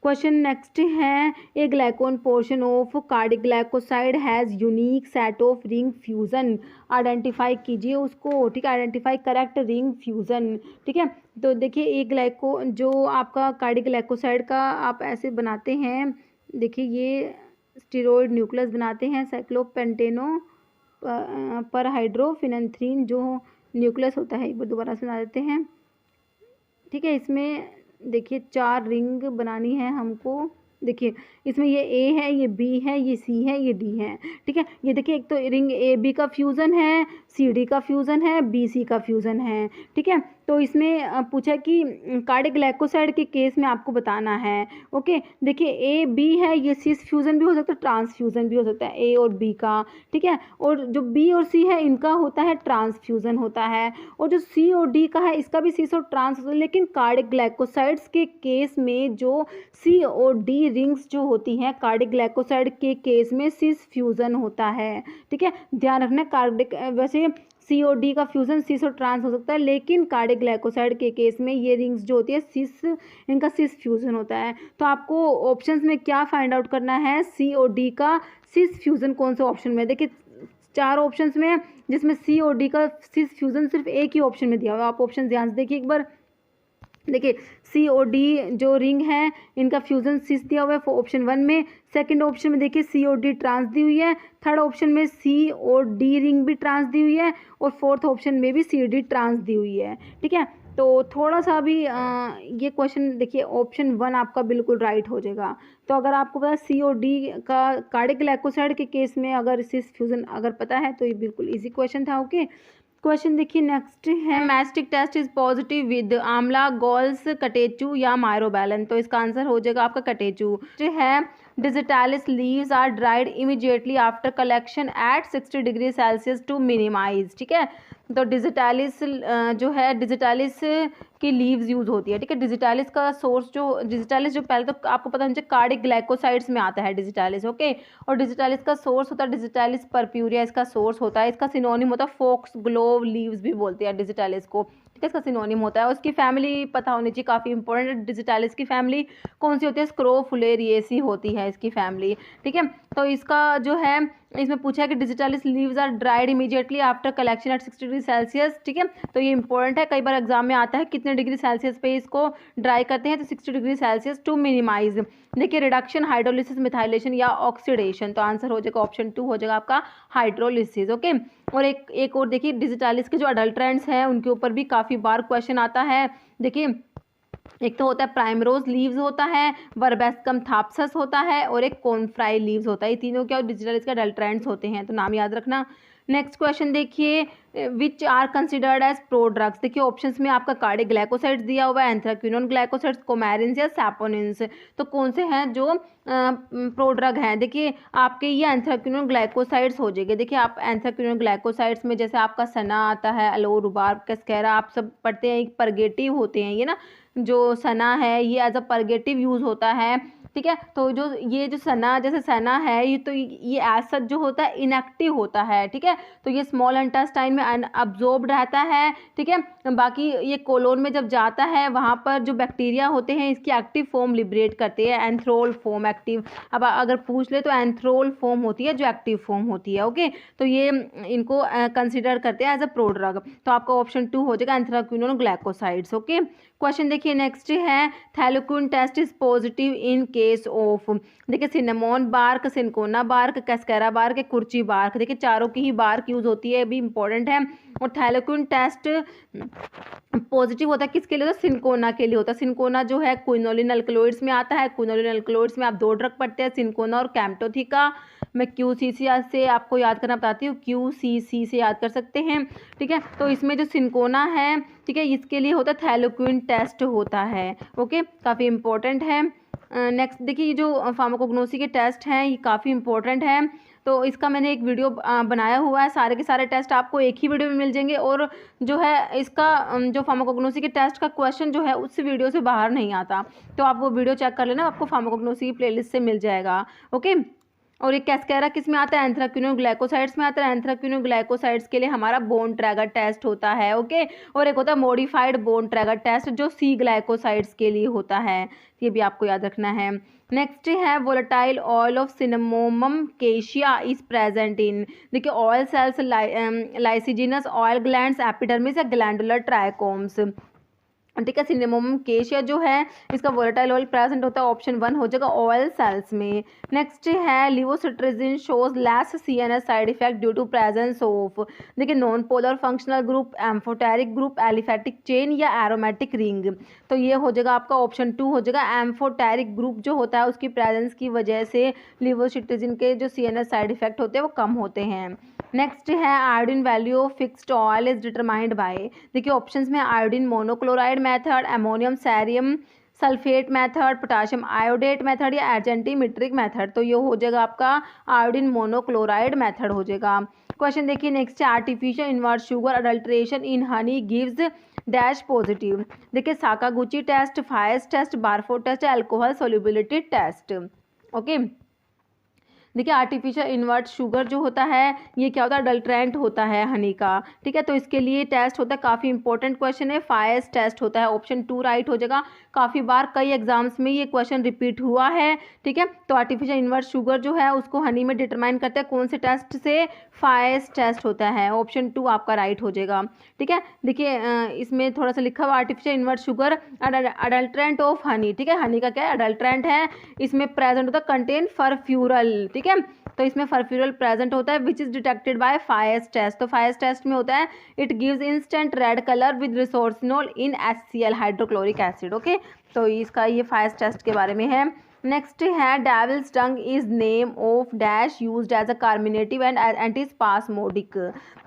S1: क्वेश्चन नेक्स्ट है, aglycone portion of cardiac glycoside has unique set of ring fusion. Identify कीजिए उसको, ठीक है, आइडेंटिफाई करेक्ट रिंग फ्यूजन, ठीक है। तो देखिए एक ग्लाइको जो आपका कार्डिग्लाइकोसाइड का आप ऐसे बनाते हैं, देखिए ये स्टेरॉयड न्यूक्लियस बनाते हैं, साइक्लोपेंटेनो पर हाइड्रोफिनेंथ्रीन जो न्यूक्लियस होता है, एक बार दोबारा सुना देते हैं, ठीक है। इसमें देखिए 4 रिंग बनानी है हमको, देखिए इसमें ये ए है, ये बी है, ये सी है, ये डी है, ठीक है। ये देखिए एक तो रिंग ए बी का फ्यूज़न है, सी डी का फ्यूज़न है, बी सी का फ्यूज़न है, ठीक है। तो इसमें पूछा कि कार्डियोग्लाइकोसाइड के केस में आपको बताना है, ओके। देखिए ए बी है, ये सिस फ्यूज़न भी हो सकता है, ट्रांस फ्यूज़न भी हो सकता है, ए और बी का, ठीक है। और जो बी और सी है इनका होता है ट्रांस फ्यूज़न होता है, और जो सी और डी का है इसका भी सिस और ट्रांस होता है। लेकिन कार्डियोग्लाइकोसाइड्स के केस में जो सी और डी रिंग्स जो होती हैं, कार्डियोग्लाइकोसाइड के केस में सिस फ्यूज़न होता है, ठीक है। ध्यान रखना, कार्डिक वैसे सी और डी का फ्यूज़न सिस और ट्रांस हो सकता है, लेकिन कार्डियोग्लाइकोसाइड के केस में ये रिंग्स जो होती है सिस, इनका सिस फ्यूज़न होता है। तो आपको ऑप्शंस में क्या फाइंड आउट करना है, सी और डी का सिस फ्यूज़न कौन से ऑप्शन में। देखिए 4 ऑप्शंस में जिसमें सी और डी का सिस फ्यूज़न सिर्फ एक ही ऑप्शन में दिया हुआ है। आप ऑप्शन ध्यान से देखिए एक बार, देखिए सी और डी जो रिंग है इनका फ्यूज़न सिस दिया हुआ है ऑप्शन 1 में। सेकंड ऑप्शन में देखिए सी और डी ट्रांस दी हुई है। थर्ड ऑप्शन में सी और डी रिंग भी ट्रांस दी हुई है, और फोर्थ ऑप्शन में भी सी डी ट्रांस दी हुई है, ठीक है। तो थोड़ा सा भी ये क्वेश्चन देखिए ऑप्शन 1 आपका बिल्कुल राइट हो जाएगा। तो अगर आपको पता है सी और डी का कार्डियोग्लाइकोसाइड के केस में अगर सिस फ्यूज़न अगर पता है तो ये बिल्कुल ईजी क्वेश्चन था, ओके। क्वेश्चन देखिए नेक्स्ट है, mastic test is positive with amla, galls, catechu या मायरोबैलन। तो इसका आंसर हो जाएगा आपका कटेचू है। Digitalis leaves are dried immediately after collection at 60 degree Celsius to minimise, ठीक है। तो डिजिटालिस जो है, डिजिटालिस की लीव्स यूज़ होती है, ठीक है। डिजिटालिस का सोर्स जो, डिजिटालिस जो पहले तो आपको पता है कार्डियोग्लाइकोसाइड्स में आता है डिजिटालिस, ओके। और डिजिटालिस का सोर्स होता है डिजिटालिस परप्यूरिया, इसका सोर्स होता है। इसका सिनोनिम होता है फोक्स ग्लोव लीव्स भी बोलते हैं डिजिटालिस को, ठीक है। इसका सिनोनिम होता है। उसकी फैमिली पता होनी चाहिए, काफ़ी इंपॉर्टेंट है। डिजिटालिस की फैमिली कौन सी होती है, स्क्रोफुलेरिएसी होती है इसकी फैमिली, ठीक है। तो इसका जो है इसमें पूछा है कि digitalis leaves are dried immediately after collection at 60 degree Celsius, ठीक है। तो ये इंपॉर्टेंट है, कई बार एग्जाम में आता है कितने डिग्री सेल्सियस पे इसको ड्राई करते हैं, तो 60 डिग्री सेल्सियस टू मिनिमाइज। देखिए रिडक्शन, हाइड्रोलिसिस, मिथाइलेशन या ऑक्सीडेशन। तो आंसर हो जाएगा ऑप्शन 2 हो जाएगा आपका हाइड्रोलिसिस, ओके। और एक और देखिए डिजिटालिस के जो अडल्ट्रेंट्स हैं उनके ऊपर भी काफ़ी बार क्वेश्चन आता है। देखिए एक तो होता है प्राइमरोज लीव्स होता है, वर्बेस्कम थाप्सस होता है और एक कॉन्फ्राई लीव्स होता है। ये तीनों क्या डिजिटल इसका अडल्ट्रेंट्स होते हैं, तो नाम याद रखना। नेक्स्ट क्वेश्चन देखिए, which are considered as pro drugs. देखिए ऑप्शंस में आपका कार्डियोग्लाइकोसाइड्स दिया हुआ है, एंथ्राक्विनोन ग्लाइकोसाइड्स, कोमैरिन्स या सैपोनिन्स। तो कौन से हैं जो प्रो ड्रग हैं? देखिए आपके ये एंथ्राक्विनोन ग्लाइकोसाइड्स हो जाएंगे। देखिए आप एंथ्राक्विनोन ग्लाइकोसाइड्स में जैसे आपका सना आता है, अलोर, रुबाब, कैस्केरा, आप सब पढ़ते हैं, एक परगेटिव होते हैं ये ना, जो सना है ये एज अ परगेटिव यूज़ होता है, ठीक है। तो जो ये जो सना जैसे सना है ये तो ये एज सच जो होता है इनएक्टिव होता है, ठीक है। तो ये स्मॉल इंटेस्टाइन में अनअब्जॉर्ब्ड रहता है, ठीक है। बाकी ये कोलोन में जब जाता है वहाँ पर जो बैक्टीरिया होते हैं इसकी एक्टिव फॉर्म लिबरेट करते हैं, एंथ्रोल फॉर्म एक्टिव। अब अगर पूछ ले तो एंथ्रोल फॉर्म होती है जो एक्टिव फॉर्म होती है, ओके। तो ये इनको कंसिडर करते हैं एज अ प्रो ड्रग। तो आपका ऑप्शन 2 हो जाएगा एंथ्राक्विनोन ग्लाइकोसाइड्स, ओके। क्वेश्चन देखिए नेक्स्ट है, thalleioquin test is positive in case of. देखिए cinnamon bark, cinchona bark, cascara bark, kurchi bark. देखिए चारों की ही बार्क यूज होती है, भी इंपॉर्टेंट है। और थैलोक्विन टेस्ट पॉजिटिव होता है किसके लिए? होता है सिनकोना के लिए होता है। सिनकोना जो है क्विनोलिन अल्कलॉइड्स में आता है। क्विनोलिन अल्कलॉइड्स में आप 2 ड्रग पढ़ते हैं, सिनकोना और कैम्टोथिका। मैं QCC से आपको याद करना बताती हूँ, QCC से याद कर सकते हैं, ठीक है। तो इसमें जो सिनकोना है, ठीक है, इसके लिए होता है थैलोक्विन टेस्ट होता है, ओके, काफ़ी इंपॉर्टेंट है। नेक्स्ट देखिए, ये जो फार्माकोग्नोसी के टेस्ट हैं ये काफ़ी इंपॉर्टेंट है। तो इसका मैंने एक वीडियो बनाया हुआ है, सारे के सारे टेस्ट आपको एक ही वीडियो में मिल जाएंगे। और जो है इसका जो फार्माकोग्नोसी के टेस्ट का क्वेश्चन जो है उस वीडियो से बाहर नहीं आता, तो आप वो वीडियो चेक कर लेना, आपको फार्माकोग्नोसी की प्लेलिस्ट से मिल जाएगा, ओके। और ये कैस्केरा किस में आता है? एंथ्राक्विनोन ग्लाइकोसाइड्स में आता है। एंथ्राक्विनोन ग्लाइकोसाइड्स के लिए हमारा बोन ट्रैगर टेस्ट होता है, ओके। और एक होता है मॉडिफाइड बोन ट्रैगर टेस्ट जो C ग्लाइकोसाइड्स के लिए होता है, ये भी आपको याद रखना है। नेक्स्ट है volatile oil of cinnamomum cassia is present in. देखिए oil cells, lysigenous oil glands, epidermis या ग्लैंडुलर ट्राइकोम्स, ठीक है। सिनेमोमम केशिया जो है इसका वोलेटाइल ऑयल प्रेजेंट होता है, ऑप्शन 1 हो जाएगा ऑयल सेल्स में। नेक्स्ट है levocetirizine shows less CNS side effect due to presence of. देखिए non polar functional group, amphoteric group, aliphatic chain या एरोमेटिक रिंग। तो ये हो जाएगा आपका ऑप्शन 2 हो जाएगा, एम्फोटेरिक ग्रुप जो होता है उसकी प्रेजेंस की वजह से लिवोसिट्रिजिन के जो CNS साइड इफेक्ट होते हैं वो कम होते हैं। नेक्स्ट है iodine value of fixed oil is determined by. देखिए ऑप्शंस में iodine monochloride method, ammonium cerium sulphate method, potassium iodate method या अर्जेंटीमीट्रिक मेथड। तो ये हो जाएगा आपका आयोडीन मोनोक्लोराइड मेथड हो जाएगा। क्वेश्चन देखिए नेक्स्ट है, artificial invert sugar adulteration in honey gives dash positive. देखिए Sakaguchi test, Fiehe's test, Barfoed test, alcohol solubility test, okay. देखिए आर्टिफिशियल इन्वर्ट शुगर जो होता है ये क्या होता है? अडल्ट्रेंट होता है हनी का, ठीक है। तो इसके लिए टेस्ट होता है, काफ़ी इंपॉर्टेंट क्वेश्चन है, फायस टेस्ट होता है, ऑप्शन 2 राइट हो जाएगा। काफ़ी बार कई एग्जाम्स में ये क्वेश्चन रिपीट हुआ है, ठीक है। तो आर्टिफिशियल इन्वर्ट शुगर जो है उसको हनी में डिटरमाइन करते हैं कौन से टेस्ट से? फायस टेस्ट होता है, ऑप्शन 2 आपका राइट हो जाएगा, ठीक है। देखिए इसमें थोड़ा सा लिखा हुआ artificial invert sugar adulterant of honey, ठीक है। हनी का क्या है? अडल्ट्रेंट है, इसमें प्रेजेंट होता है कंटेन फरफ्यूरल, ठीक है। तो इसमें फरफ्यूरल प्रेजेंट होता है which is detected by Fiehe's test. तो फायस टेस्ट में होता है it gives instant red colour with resorcinol in HCl hydrochloric acid, okay. तो इसका ये फायस टेस्ट के बारे में है। नेक्स्ट है devil's tongue is name of dash used as a carminative and antispasmodic.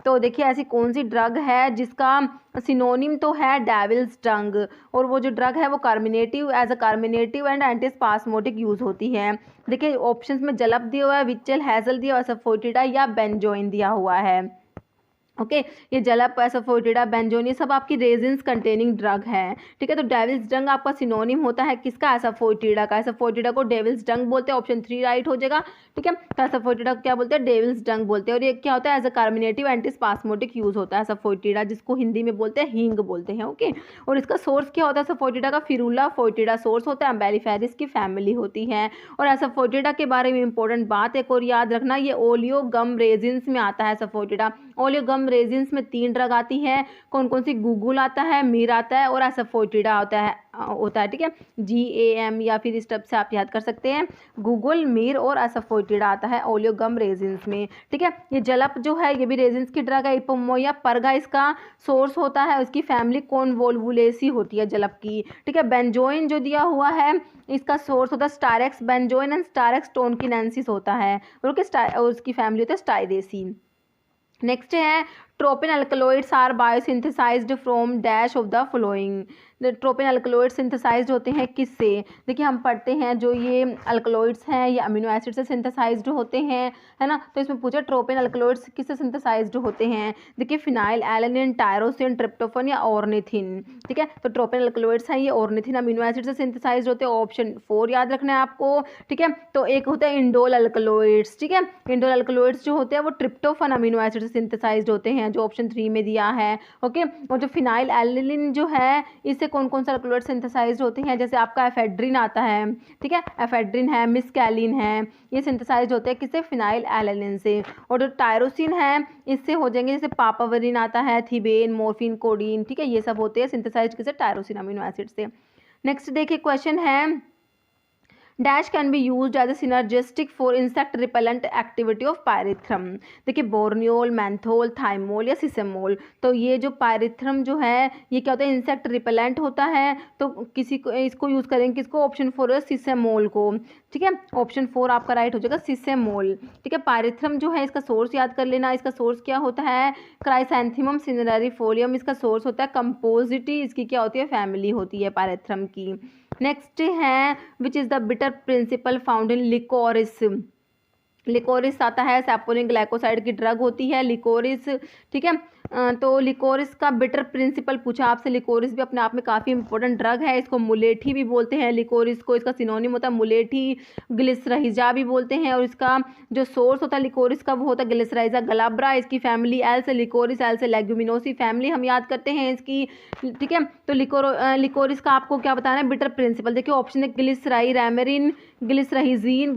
S1: तो देखिए ऐसी कौन सी ड्रग है जिसका सिनोनिम तो है डेविल्स टंग, और वो जो ड्रग है वो carminative as a carminative and antispasmodic use होती है। देखिए ऑप्शंस में जलप दिया हुआ है, विचेल, हैजल दिया हुआ है, सफोटिडा या बेंजोइन दिया हुआ है, ओके। ये जलप, एसोफोटिडा, बेंजोइन ये सब आपकी रेजिन्स कंटेनिंग ड्रग है, ठीक है। तो डेविल्स डंग आपका सिनोनिम होता है किसका? एसोफोटिडा का। एसोफोटिडा को डेविल्स डंग बोलते हैं, ऑप्शन 3 राइट हो जाएगा, ठीक है। तो एसोफोटिडा को क्या बोलते हैं? डेविल्स डंग बोलते हैं। और ये क्या होता है? एज अ कार्मिनेटिव एंटीस्पास्मोटिक यूज होता है एसोफोटिडा, जिसको हिंदी में बोलते हैं हींग बोलते हैं, ओके। और इसका सोर्स क्या होता है? एसोफोटिडा का फिरूला फोइटिडा सोर्स होता है, अम्बेलिफेरिस की फैमिली होती है। और एसोफोटिडा के बारे में इंपॉर्टेंट बात एक और याद रखना, ये ओलियो गम रेजिन्स में आता है एसोफोटिडा। ओलियोगम रेजिन्स में 3 ड्रग आती है, कौन कौन सी? गूगल आता है, मीर आता है और एसफोटिडा होता है ठीक है, GAM या फिर इस स्टेप से आप याद कर सकते हैं। गूगल, मीर और एसफोटिडा आता है ओलियोगम रेजिन्स में, ठीक है। ये जलप जो है ये भी रेजिन्स की ड्रग है। इपोमोया परगा इसका सोर्स होता है, उसकी फैमिली कॉन्वोल्वुलेसी होती है जलप की, ठीक है। बेंजोइन जो दिया हुआ है इसका सोर्स होता है styrax benzoin and styrax tonkinensis होता है, और उसकी फैमिली होता है स्टाइरेसी। नेक्स्ट है tropane alkaloids are biosynthesized from dash of the following. Tropane alkaloid synthesized होते हैं किससे? देखिए हम पढ़ते हैं जो ये अल्कलॉइड्स हैं ये अमीनो एसिड से सिंथेसाइज्ड होते हैं, है ना। तो इसमें पूछा ट्रोपिन अल्कलॉइड्स किससे सिंथेसाइज्ड होते हैं? देखिए फिनाइल एलानिन, टायरोसिन, ट्रिप्टोफन या ऑर्निथिन, ठीक है। तो ट्रोपिन अल्कलॉइड्स हैं ये ऑर्निथिन अमीनो एसिड से सिंथेसाइज्ड होते हैं। ऑप्शन 4 याद रखना है आपको, ठीक है। तो एक होता है इंडोल अल्कलॉइड्स, ठीक है। इंडोल अल्कलॉइड्स जो होते हैं वो ट्रिप्टोफन अमीनो एसिड से सिंथेसाइज्ड होते हैं, जो ऑप्शन 3 में दिया है, ओके। और जो फिनाइल एलानिन जो है इससे कौन कौन सा अल्कलॉइड सिंथेसाइज्ड होते हैं? जैसे आपका एफेड्रिन आता है, ठीक है, एफेड्रिन है, मिसकैलिन है, ये सिंथेसाइज्ड होते हैं किससे? फिनाइल एलानिन से। और जो टायरोसिन है इससे हो जाएंगे, जैसे पापावरिन आता है, थिबेन, मोर्फिन, कोडीन, ठीक है, ये सब होते हैं सिंथेसाइज्ड किससे? टायरोसिन अमीनो एसिड से। नेक्स्ट देखिए क्वेश्चन है dash can be use as a synergistic for insect repellent activity of pyrethrum. देखिए बोर्नियोल, मैंथोल, थाइमोल या सिसेमोल। तो ये जो पायरिथ्रम जो है ये क्या होता है? इंसेक्ट रिपेलेंट होता है, तो किसी को इसको यूज़ करेंगे किसको? ऑप्शन 4 है सिसेमोल को, ठीक है। ऑप्शन 4 आपका राइट हो जाएगा, सिसेमोल, ठीक है। पायरिथ्रम जो है इसका सोर्स याद कर लेना, इसका सोर्स क्या होता है? क्राइसैंथेमम सिनेरेरिफोलियम इसका सोर्स होता है। कंपोजिटी इसकी क्या होती है? फैमिली होती है पायरिथ्रम की। नेक्स्ट है which is the bitter principle found in liquorice. Liquorice आता है, सैपोनिन ग्लाइकोसाइड की ड्रग होती है लिकोरिस, ठीक है। तो लिकोरिस का बिटर प्रिंसिपल पूछा आपसे। लिकोरिस भी अपने आप में काफ़ी इंपॉर्टेंट ड्रग है, इसको मुलेठी भी बोलते हैं लिकोरिस को, इसका सिनोनिम होता है मुलेठी, ग्लिसराइजा भी बोलते हैं। और इसका जो सोर्स होता है लिकोरिस का वो होता है ग्लिसराइजा गलाब्रा, इसकी फैमिली एल से लिकोरिस, एल से लेग्यूमिनोसी फैमिली हम याद करते हैं इसकी, ठीक है। तो लिकोरिस का आपको क्या बताना है? Bitter principal. देखिए ऑप्शन है ग्लिसराई रैमेरिन, ग्लिसरहिजीन,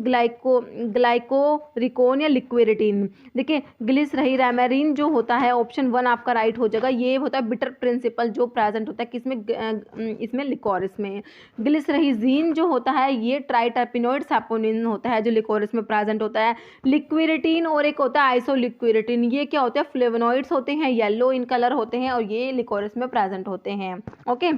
S1: ग्लाइकोरिकोन या लिक्विरिटीन। देखिए ग्लिसरही रैमेरिन जो होता है ऑप्शन 1 आपका राइट हो जाएगा, ये होता है बिटर प्रिंसिपल जो प्रेजेंट होता है किसमें? इसमें लिकोरिस में। ग्लिसरहिजीन जो होता है ये ट्राइटर्पिनोइड सैपोनिन होता है जो लिकोरिस में प्रेजेंट होता है। लिक्विरिटीन और एक होता है आइसोलिक्विरिटीन, ये क्या होते हैं? फ्लेवोनॉइड्स होते हैं, येलो इन कलर होते हैं और ये लिकोरिस में प्रेजेंट होते हैं, ओके।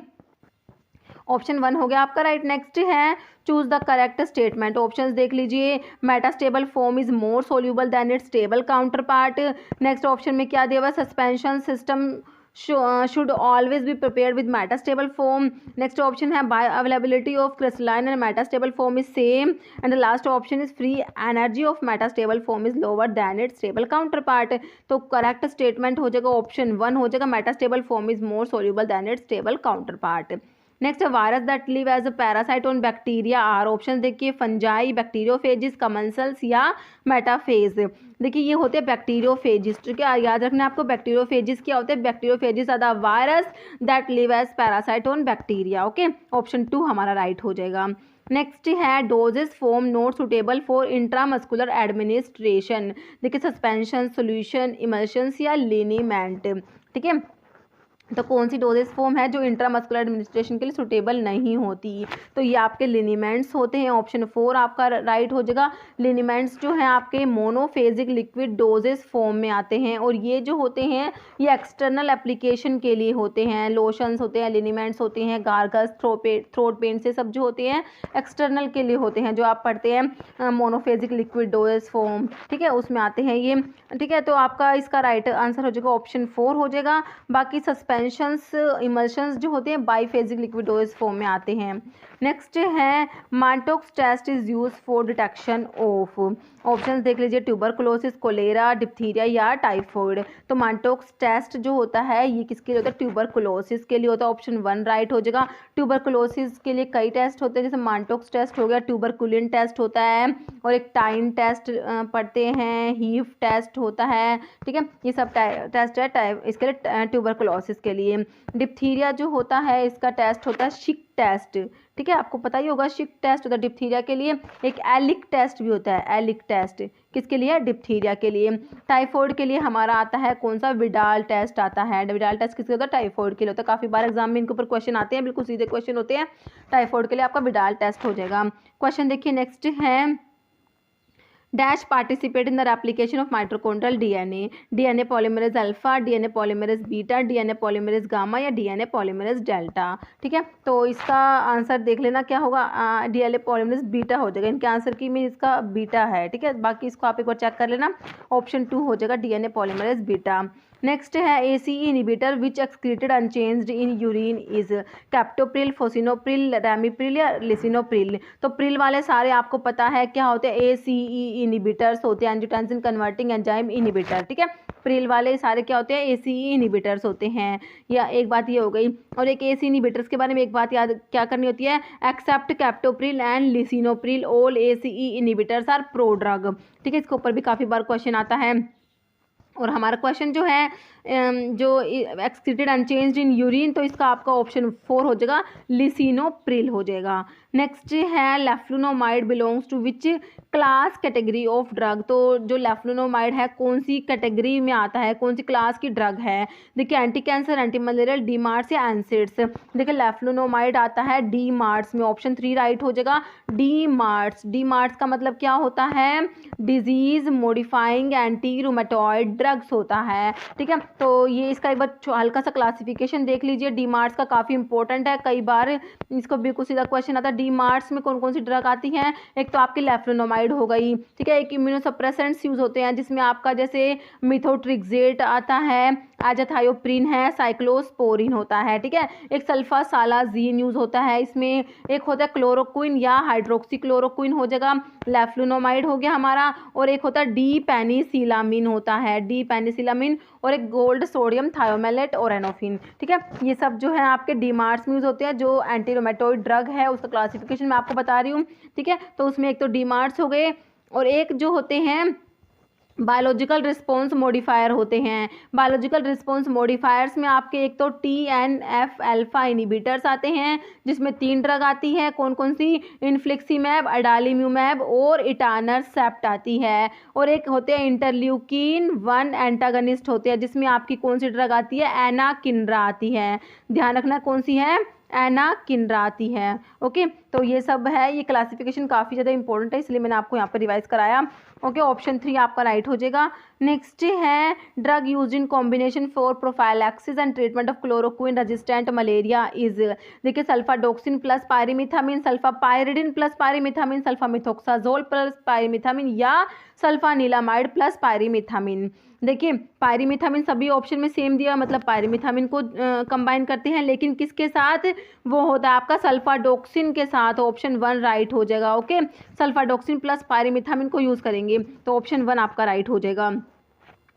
S1: ऑप्शन 1 हो गया आपका राइट। नेक्स्ट है choose the correct statement. Options देख लीजिए, metastable form is more soluble than its stable counterpart पार्ट। नेक्स्ट ऑप्शन में क्या दिया हुआ? Suspension system should always be prepared with metastable form. Next option है bioavailability of crystalline and metastable form is same, and the last option is free energy of metastable form is lower than its stable counterpart. तो correct statement हो जाएगा option 1 हो जाएगा, metastable form is more soluble than its stable counterpart. Next virus that live as a parasite on bacteria are. Option देखिए fungi, bacteriophages, commensals या metaphase. देखिए ये होते हैं बैक्टीरियोफेजिस, ठीक है, याद रखना आपको। बैक्टीरियोफेजिस क्या होते हैं? Bacteriophages are the virus that live as parasite on bacteria, okay. Option 2 हमारा राइट हो जाएगा। नेक्स्ट है dosage form not suitable for intramuscular administration. देखिए सस्पेंशन, सोल्यूशन, इमल्शंस या लिनीमेंट, ठीक है। तो कौन सी डोजेस फॉर्म है जो इंट्रामस्कुलर एडमिनिस्ट्रेशन के लिए सुटेबल नहीं होती? तो ये आपके लिनीमेंट्स होते हैं, ऑप्शन 4 आपका राइट हो जाएगा। लिनीमेंट्स जो हैं आपके मोनोफेजिक लिक्विड डोजेस फॉर्म में आते हैं और ये जो होते हैं ये एक्सटर्नल एप्लीकेशन के लिए होते हैं। लोशंस होते हैं, लिनीमेंट्स होते हैं, गार्गल्स, थ्रोट पेन से सब जो होते हैं एक्सटर्नल के लिए होते हैं, जो आप पढ़ते हैं मोनोफेजिक लिक्विड डोजेस फॉर्म, ठीक है, उसमें आते हैं ये, ठीक है। तो आपका इसका राइट आंसर हो जाएगा ऑप्शन 4 हो जाएगा। बाकी सस्पेंशंस, इमल्शंस जो होते हैं बाईफेजिक लिक्विड डोजेस फॉर्म में आते हैं। नेक्स्ट है Mantoux test is use for detection of. Options देख लीजिए, ट्यूबरकुलोसिस, कोलेरा, डिप्थीरिया या टाइफॉइड। तो मार्टोक्स टेस्ट जो होता है ये किसके लिए होता है? ट्यूबरकुलोसिस के लिए होता है, ऑप्शन 1 राइट हो जाएगा। ट्यूबरकुलोसिस के लिए कई टेस्ट होते हैं, जैसे मार्टोक्स टेस्ट हो गया, ट्यूबरकुलिन टेस्ट होता है और एक टाइन टेस्ट पढ़ते हैं, हीव टेस्ट होता है, ठीक है, ये सब टेस्ट है इसके लिए ट्यूबरकुलोसिस के लिए। डिप्थीरिया जो होता है इसका टेस्ट होता है टेस्ट, ठीक है, आपको पता ही होगा शिक टेस्ट होता है डिप्थीरिया के लिए, एक एलिक टेस्ट भी होता है, एलिक टेस्ट किसके लिए, डिप्थीरिया के लिए। टाइफॉइड के लिए हमारा आता है कौन सा, विडाल टेस्ट आता है। विडाल टेस्ट किसके होता है, टाइफॉइड के लिए होता है। काफ़ी बार एग्जाम में इनके ऊपर क्वेश्चन आते हैं, बिल्कुल सीधे क्वेश्चन होते हैं। टाइफॉइड के लिए आपका विडाल टेस्ट हो जाएगा। क्वेश्चन देखिए नेक्स्ट है, dash participate in the replication of mitochondrial DNA, DNA polymerase alpha, DNA polymerase beta, DNA polymerase gamma या डीएनए पॉलीमरेज डेल्टा, ठीक है। तो इसका आंसर देख लेना क्या होगा, डीएनए पॉलीमरेज बीटा हो जाएगा। इनके आंसर की में इसका बीटा है, ठीक है, बाकी इसको आप एक बार चेक कर लेना, ऑप्शन 2 हो जाएगा डीएनए पॉलीमरेज बीटा। नेक्स्ट है ACE inhibitor which excreted unchanged in urine is captopril, fosinopril, रैमीप्रिल या लिसिनोप्रिल। तो प्रिल वाले सारे आपको पता है क्या होते हैं, ACE इनिबिटर्स होते हैं, एंजियोटेंसिन कन्वर्टिंग एंजाइम इनिबिटर, ठीक है। प्रिल वाले सारे क्या होते हैं, ACE इनिबिटर्स होते हैं। या एक बात ये हो गई, और एक ACE इनिबिटर्स के बारे में एक बात याद क्या करनी होती है, except captopril and lisinopril all ACE inhibitors are prodrug, ठीक है। इसके ऊपर भी काफ़ी बार क्वेश्चन आता है। और हमारा क्वेश्चन जो है जो एक्सक्रीटेड अनचेंज्ड इन यूरिन, तो इसका आपका ऑप्शन 4 हो जाएगा, लिसिनोप्रिल हो जाएगा। नेक्स्ट है leflunomide belongs to which class category of drug. तो जो लेफ्लुनोमाइड है कौन सी कैटेगरी में आता है, कौन सी क्लास की ड्रग है। देखिए anti cancer, anti malarial, D marts या एंसिड्स। देखिए लेफ्लुनोमाइड आता है डी मार्ट्स में, ऑप्शन 3 राइट हो जाएगा, डी मार्ट्स। डी मार्ट्स का मतलब क्या होता है, disease modifying anti rheumatoid drugs होता है, ठीक है। तो ये इसका एक बार हल्का सा क्लासिफिकेशन देख लीजिए, डी मार्ट्स का काफ़ी इंपॉर्टेंट है, कई बार इसको बिल्कुल सीधा क्वेश्चन आता है। डी मार्ट्स में कौन कौन सी ड्रग आती हैं, एक तो आपकी लेफ्लुनोमाइड हो गई, ठीक है, एक इम्यूनोसप्रेसेंट्स यूज़ होते हैं जिसमें आपका जैसे मिथोट्रिक्सेट आता है, आजाथायोप्रिन है, साइक्लोस्पोरिन होता है, ठीक है। एक सल्फासालाजीन यूज़ होता है इसमें, एक होता है क्लोरोक्विन या हाइड्रोक्सी क्लोरोक्विन हो जाएगा, लेफ्लुनोमाइड हो गया हमारा, और एक होता है डी पेनिसिलामिन होता है, डी पेनिसिलामिन, और एक गोल्ड सोडियम थायोमेलेट और एनोफिन, ठीक है। ये सब जो है आपके डी मार्ट्स में यूज़ होते हैं, जो एंटी रोमेटोइड ड्रग है उसका क्लासिफिकेशन मैं आपको बता रही हूँ, ठीक है। तो उसमें एक तो डी मार्ट्स हो गए, और एक जो होते हैं बायोलॉजिकल रिस्पॉन्स मॉडिफायर होते हैं। बायोलॉजिकल रिस्पॉन्स मॉडिफायर्स में आपके एक तो TNF अल्फा इनिबिटर्स आते हैं, जिसमें 3 ड्रग आती है, कौन कौन सी, इन्फ्लिक्सीमैब, अडालीम्यूमैब और इटानरसेप्ट आती है। और एक होते हैं इंटरल्यूकिन 1 एंटागनिस्ट होते हैं, जिसमें आपकी कौन सी ड्रग आती है, एनाकिन्रा आती है, ध्यान रखना कौन सी है, एनाकिन्रा आती है, ओके। तो ये सब है, ये क्लासिफिकेशन काफ़ी ज़्यादा इंपॉर्टेंट है, इसलिए मैंने आपको यहाँ पर रिवाइज कराया, ओके। ऑप्शन 3 आपका राइट हो जाएगा। नेक्स्ट है drug use in combination for prophylaxis and treatment of chloroquine resistant malaria is. देखिए सल्फाडोक्सिन प्लस पायरीमिथामिन, सल्फापायरिडिन प्लस पायरीमिथामिन, सल्फामिथोक्साजोल प्लस पायरीमिथामिन या सल्फानिलामाइड प्लस पायरीमिथामिन। देखिए पायरीमिथामिन सभी ऑप्शन में सेम दिया, मतलब पायरीमिथामिन को कंबाइन करते हैं, लेकिन किसके साथ, वो होता है आपका सल्फाडोक्सिन के साथ, ऑप्शन 1 राइट हो जाएगा, ओके। सल्फाडोक्सिन प्लस पायरीमिथामिन को यूज़ करेंगे, तो ऑप्शन 1 आपका राइट हो जाएगा।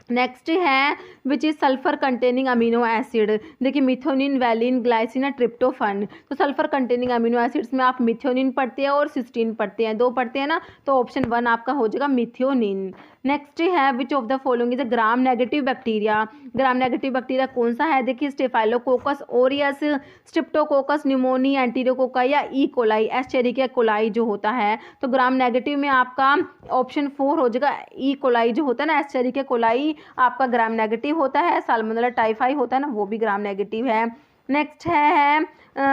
S1: नेक्स्ट है which is sulphur containing amino acid. देखिए मिथोनिन, वैलिन, ग्लाइसिन, ट्रिप्टोफन। तो सल्फर कंटेनिंग अमीनो एसिड्स में आप मिथोनिन पढ़ते हैं और सिस्टीन पढ़ते हैं, 2 पढ़ते हैं ना, तो ऑप्शन 1 आपका हो जाएगा मिथ्योनिन। नेक्स्ट है which of the following is a gram negative bacteria. Gram negative bacteria कौन सा है, देखिए स्टेफाइलोकोकस ओरियस, स्ट्रिप्टोकोकस न्यूमोनी, एंटीरोकोका या ई कोलाई, एस्चेरिकिया कोलाई जो होता है। तो ग्राम नेगेटिव में आपका ऑप्शन 4 हो जाएगा, ई कोलाई जो होता है ना, एस्चेरिकिया कोलाई आपका ग्राम नेगेटिव होता है, साल्मोनेला टाइफाई होता है ना, वो भी ग्राम नेगेटिव है। नेक्स्ट है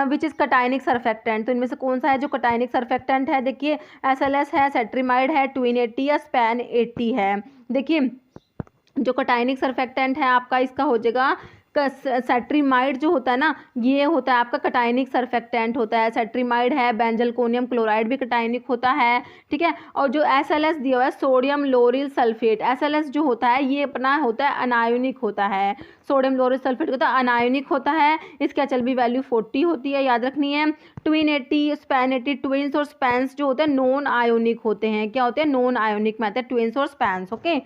S1: विच इज़ कटाइनिक सरफेक्टेंट। तो इनमें से कौन सा है जो कटाइनिक सरफेक्टेंट है, देखिए SLS है, सेट्रीमाइड है, ट्विन 80 या स्पैन 80 है। देखिए जो कटाइनिक सरफेक्टेंट है आपका इसका हो जाएगा सेट्रीमाइड जो होता है ना, ये होता है आपका कटाइनिक सरफेक्टेंट होता है, सेट्रीमाइड है, बेंजलकोनियम क्लोराइड भी कटाइनिक होता है, ठीक है। और जो SLS दिया हुआ है सोडियम लोरिल सल्फेट, SLS जो होता है ये अपना होता है अनायोनिक होता है, सोडियम लोरिल सल्फेट होता है अनायोनिक होता है, इसकी HLB वैल्यू 40 होती है, याद रखनी है। ट्विन 80, स्पैन 80, ट्विंस और स्पैन्स जो होते हैं नॉन आयोनिक होते हैं, क्या होते हैं, नॉन आयोनिक में आते हैं ट्विंस और स्पैन्स, ओके।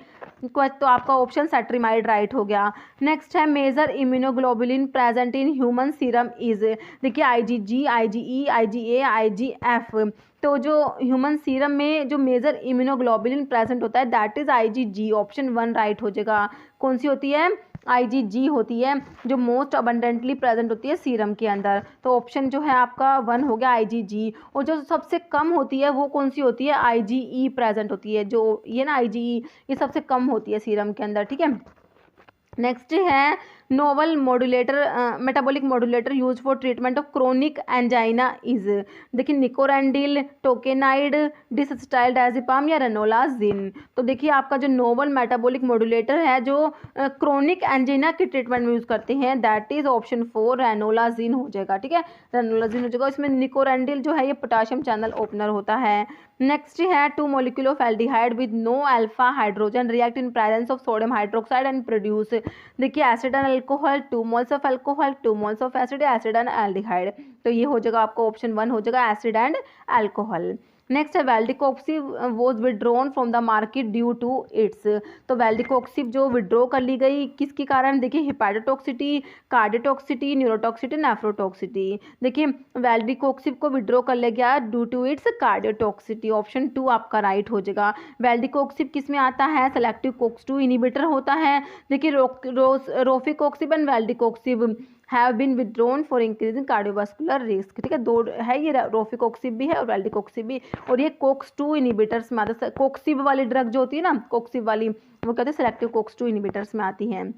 S1: तो आपका ऑप्शन सेट्रीमाइड राइट हो गया। नेक्स्ट है major immunoglobulin present in human serum is. देखिए IgG, IgE, IgA, IgF। तो जो ह्यूमन सीरम में जो मेजर इम्यूनोग्लोबुलिन प्रेजेंट होता है that is IgG, option 1 right हो जाएगा। कौन सी होती है, IgG होती है जो मोस्ट अबंडेंटली प्रेजेंट होती है सीरम के अंदर। तो ऑप्शन जो है आपका 1 हो गया IgG। और जो सबसे कम होती है वो कौन सी होती है, IgE प्रेजेंट होती है। जो ये ना IgE ये सबसे कम होती है सीरम के अंदर, ठीक है। नेक्स्ट है novel modulator metabolic modulator use for treatment of chronic angina is, देखिए निकोरेंडिल, टोकेनाइड, डिसस्टाइलडायजेपाम या रेनोलाजिन। तो देखिए आपका जो नोवल मेटाबॉलिक मॉड्यूलेटर है जो क्रोनिक एंजाइना के ट्रीटमेंट में यूज करते हैं, दैट इज ऑप्शन 4 रेनोलाजिन हो जाएगा, ठीक है, रेनोलाजिन हो जाएगा। इसमें निकोरेंडिल जो है ये पोटाशियम चैनल ओपनर होता है। नेक्स्ट है 2 molecule of aldehyde with no alpha hydrogen react in presence of sodium hydroxide and produce, देखिए acid and alcohol, 2 moles of alcohol, 2 moles of acid, acid and aldehyde। तो ये हो जाएगा आपका option 1 हो जाएगा एसिड एंड अल्कोहल। नेक्स्ट है valdecoxib was withdrawn from the market due to its, तो वेल्डिकोक्सिब जो विड्रॉ कर ली गई किसके कारण, देखिए हिपैटोटॉक्सिटी, कार्डियोटॉक्सिटी, न्यूरोटॉक्सिटी, नेफ्रोटॉक्सिटी। देखिए वेल्डिकोक्सिब को विड्रॉ कर लिया गया ड्यू टू इट्स कार्डियोटॉक्सिटी, ऑप्शन 2 आपका राइट हो जाएगा। वेल्डिकोक्सिब किस में आता है, सेलेक्टिव कोक्स-2 इनिबिटर होता है। देखिए rofecoxib and valdecoxib have been withdrawn for increasing cardiovascular risk, ठीक है, दो है ये, रोफिकोक्सिब भी है और वेल्डिकोक्सिब भी, और ये कोक्स-2 इनिबिटर्स में आता है। कोक्सिब वाली ड्रग जो होती है ना, कोक्सिब वाली, वो कहते हैं सेलेक्टिव कोक्स-2 इनिबिटर्स में आती हैं।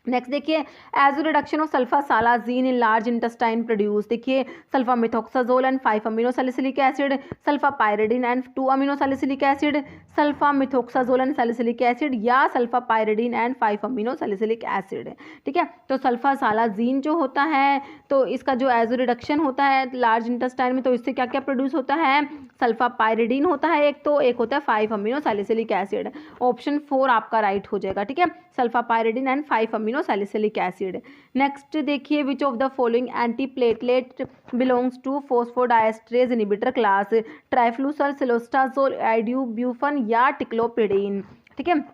S1: नेक्स्ट देखिए azo reduction of sulfasalazine in large intestine produce, देखिए sulfamethoxazole and 5 amino salicylic acid, sulfapyridine and 2 amino salicylic acid, sulfamethoxazole and salicylic acid या sulfapyridine and 5 amino salicylic acid, ठीक है। तो सल्फासालाजीन जो होता है तो इसका जो एज रिडक्शन होता है लार्ज इंटेस्टाइन में, तो इससे क्या क्या प्रोड्यूस होता है, सल्फापायरिडिन होता है एक, तो एक होता है 5 अमीनो सैलिसिलिक एसिड, ऑप्शन 4 आपका राइट हो जाएगा, ठीक है, sulfapyridine and 5 amino salicylic acid. Next देखिए which of the following antiplatelet belongs to phosphodiesterase inhibitor class, triflusal, cilostazol, indobufen या टिक्लोपिडिन, ठीक है।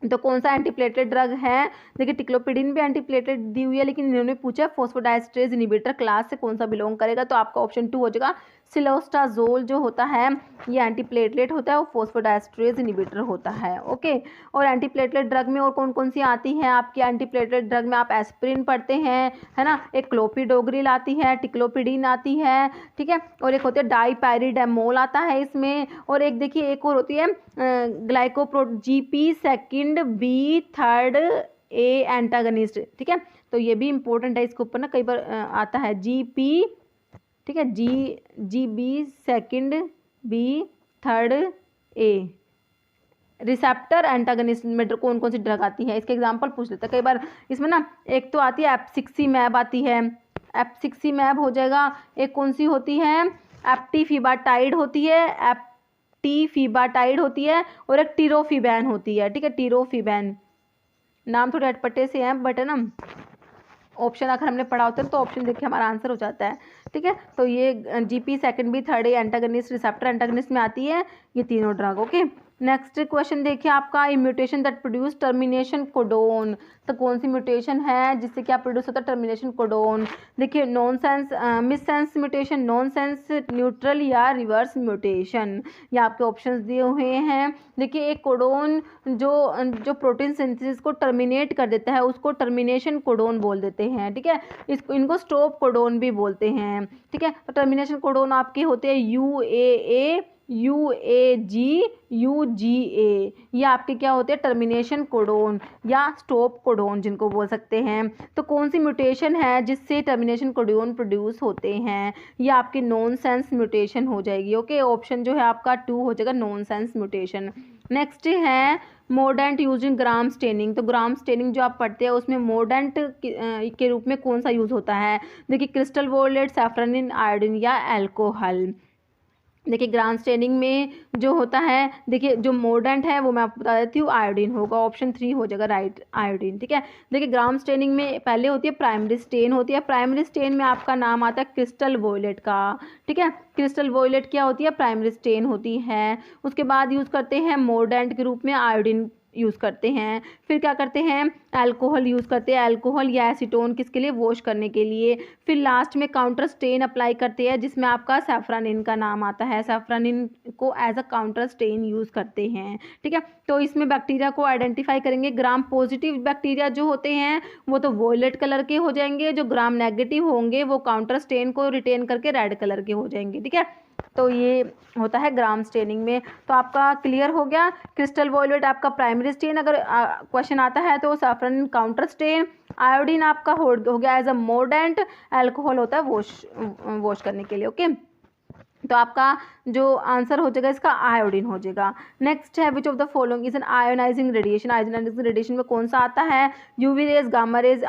S1: तो कौन सा एंटीप्लेटलेट ड्रग है, देखिए टिक्लोपिडिन भी एंटीप्लेटलेट दी हुई है, लेकिन इन्होंने पूछा फॉस्फोडाइएस्ट्रेज इनिबिटर क्लास से कौन सा बिलोंग करेगा, तो आपका ऑप्शन 2 हो जाएगा। सिलोस्टाजोल जो होता है ये एंटीप्लेटलेट होता है और फॉस्फोडाइएस्ट्रेज इनिबिटर होता है, ओके। और एंटीप्लेटलेट ड्रग में और कौन कौन सी आती हैं आपकी एंटीप्लेटलेट ड्रग में, आप एस्पिरिन पढ़ते हैं, है ना, एक क्लोपिडोग्रिल आती है, टिक्लोपिडिन आती है, ठीक है, और एक होती है डाइपैरिडेमोल आता है इसमें, और एक देखिए एक और होती है ग्लाइकोप्रो GP second B third A antagonist, ठीक है। तो ये भी इंपॉर्टेंट है, इसके ऊपर ना कई बार आता है GP, ठीक है, GB second B third A receptor antagonist में कौन कौन सी ड्रग आती है, इसके एग्जांपल पूछ लेते हैं कई बार इसमें ना। एक तो आती है एप्सिक्सीमैब आती है, एप्सिक्सीमैब हो जाएगा। एक कौन सी होती है, एप्टीफिबाटाइड होती है, एप्टीफिबाटाइड होती है, और एक टिरोफिबैन होती है, ठीक है, टिरोफिबैन। नाम थोड़े अटपटे से हैं बट है ना, ऑप्शन अगर हमने पढ़ा होता है तो ऑप्शन देखिए हमारा आंसर हो जाता है, ठीक है। तो ये GP second B third A antagonist receptor antagonist में आती है ये तीनों ड्रग, ओके। नेक्स्ट क्वेश्चन देखिए आपका mutation that produce termination codon, तो कौन सी म्यूटेशन है जिससे क्या प्रोड्यूस होता है, टर्मिनेशन कोडोन। देखिए non sense miss sense mutation, non sense, neutral या रिवर्स म्यूटेशन, ये आपके ऑप्शंस दिए हुए हैं। देखिए एक कोडोन जो प्रोटीन सिंथेसिस को टर्मिनेट कर देता है उसको टर्मिनेशन कोडोन बोल देते हैं, ठीक है, इनको स्टॉप कोडोन भी बोलते हैं, ठीक है। तो टर्मिनेशन कोडोन आपके होते हैं UAA, UAG, UGA, ये आपके क्या होते हैं, टर्मिनेशन कोडोन या स्टॉप कोडोन जिनको बोल सकते हैं। तो कौन सी म्यूटेशन है जिससे टर्मिनेशन कोडोन प्रोड्यूस होते हैं, ये आपकी नॉन सेंस म्यूटेशन हो जाएगी, ओके। ऑप्शन जो है आपका 2 हो जाएगा, नॉन सेंस म्यूटेशन। नेक्स्ट है मोर्डेंट यूजिंग ग्राम स्टेनिंग, तो ग्राम स्टेनिंग जो आप पढ़ते हैं उसमें मोर्डेंट के रूप में कौन सा यूज़ होता है, देखिए क्रिस्टल वोलेट, सैफ्रनिन, आयोडीन या अल्कोहल। देखिए ग्राम स्टेनिंग में जो होता है, देखिए जो मोर्डेंट है वो मैं आपको बता देती हूँ, आयोडीन होगा, ऑप्शन 3 हो जाएगा राइट, आयोडीन, ठीक है। देखिए ग्राम स्टेनिंग में पहले होती है प्राइमरी स्टेन होती है, प्राइमरी स्टेन में आपका नाम आता है क्रिस्टल वोयलेट का, ठीक है, क्रिस्टल वोयलेट क्या होती है, प्राइमरी स्टेन होती है। उसके बाद यूज़ करते हैं मोर्डेंट के रूप में आयोडीन यूज़ करते हैं। फिर क्या करते हैं, अल्कोहल यूज़ करते हैं, अल्कोहल या एसीटोन किसके लिए, वॉश करने के लिए। फिर लास्ट में काउंटर स्टेन अप्लाई करते हैं जिसमें आपका सैफ्रानिन का नाम आता है, सैफ्रानिन को as a counter stain use करते हैं। ठीक है, तो इसमें बैक्टीरिया को आइडेंटिफाई करेंगे। ग्राम पॉजिटिव बैक्टीरिया जो होते हैं वो तो वॉयलेट कलर के हो जाएंगे, जो ग्राम नेगेटिव होंगे वो काउंटर स्टेन को रिटेन करके रेड कलर के हो जाएंगे। ठीक है, तो ये होता है ग्राम स्टेनिंग में। तो आपका क्लियर हो गया, क्रिस्टल वॉयलेट आपका प्राइमरी स्टेन अगर क्वेश्चन आता है तो सैफ्रन काउंटर स्टेन, आयोडीन आपका हो गया एज अ मोर्डेंट, अल्कोहल होता है वॉश करने के लिए। ओके, तो आपका जो आंसर हो जाएगा इसका आयोडीन हो जाएगा। नेक्स्ट है which of the following is an ionising radiation, ionising radiation में कौन सा आता है, UV rays, gamma rays,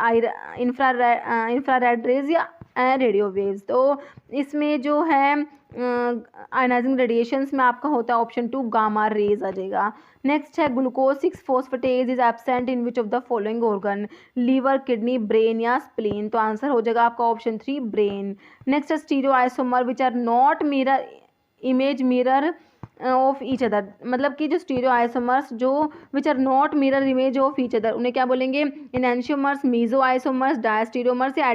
S1: infrared rays या रेडियो वेव्स। तो इसमें जो है आयोनाइजिंग रेडिएशंस में आपका होता है ऑप्शन 2 गामा रेज आ जाएगा। नेक्स्ट है glucose 6 phosphatase is absent in which of the following organ, liver, kidney, brain या स्प्लीन। तो आंसर हो जाएगा आपका ऑप्शन 3 ब्रेन। नेक्स्ट है stereo isomer which are not mirror image mirror of each other, मतलब कि जो स्टीरियो आइसोमर्स जो which are not mirror image of each other उन्हें क्या बोलेंगे, इनैंशियोमर्स, मीजो आइसोमर्स, डायस्टीरियोमर्स या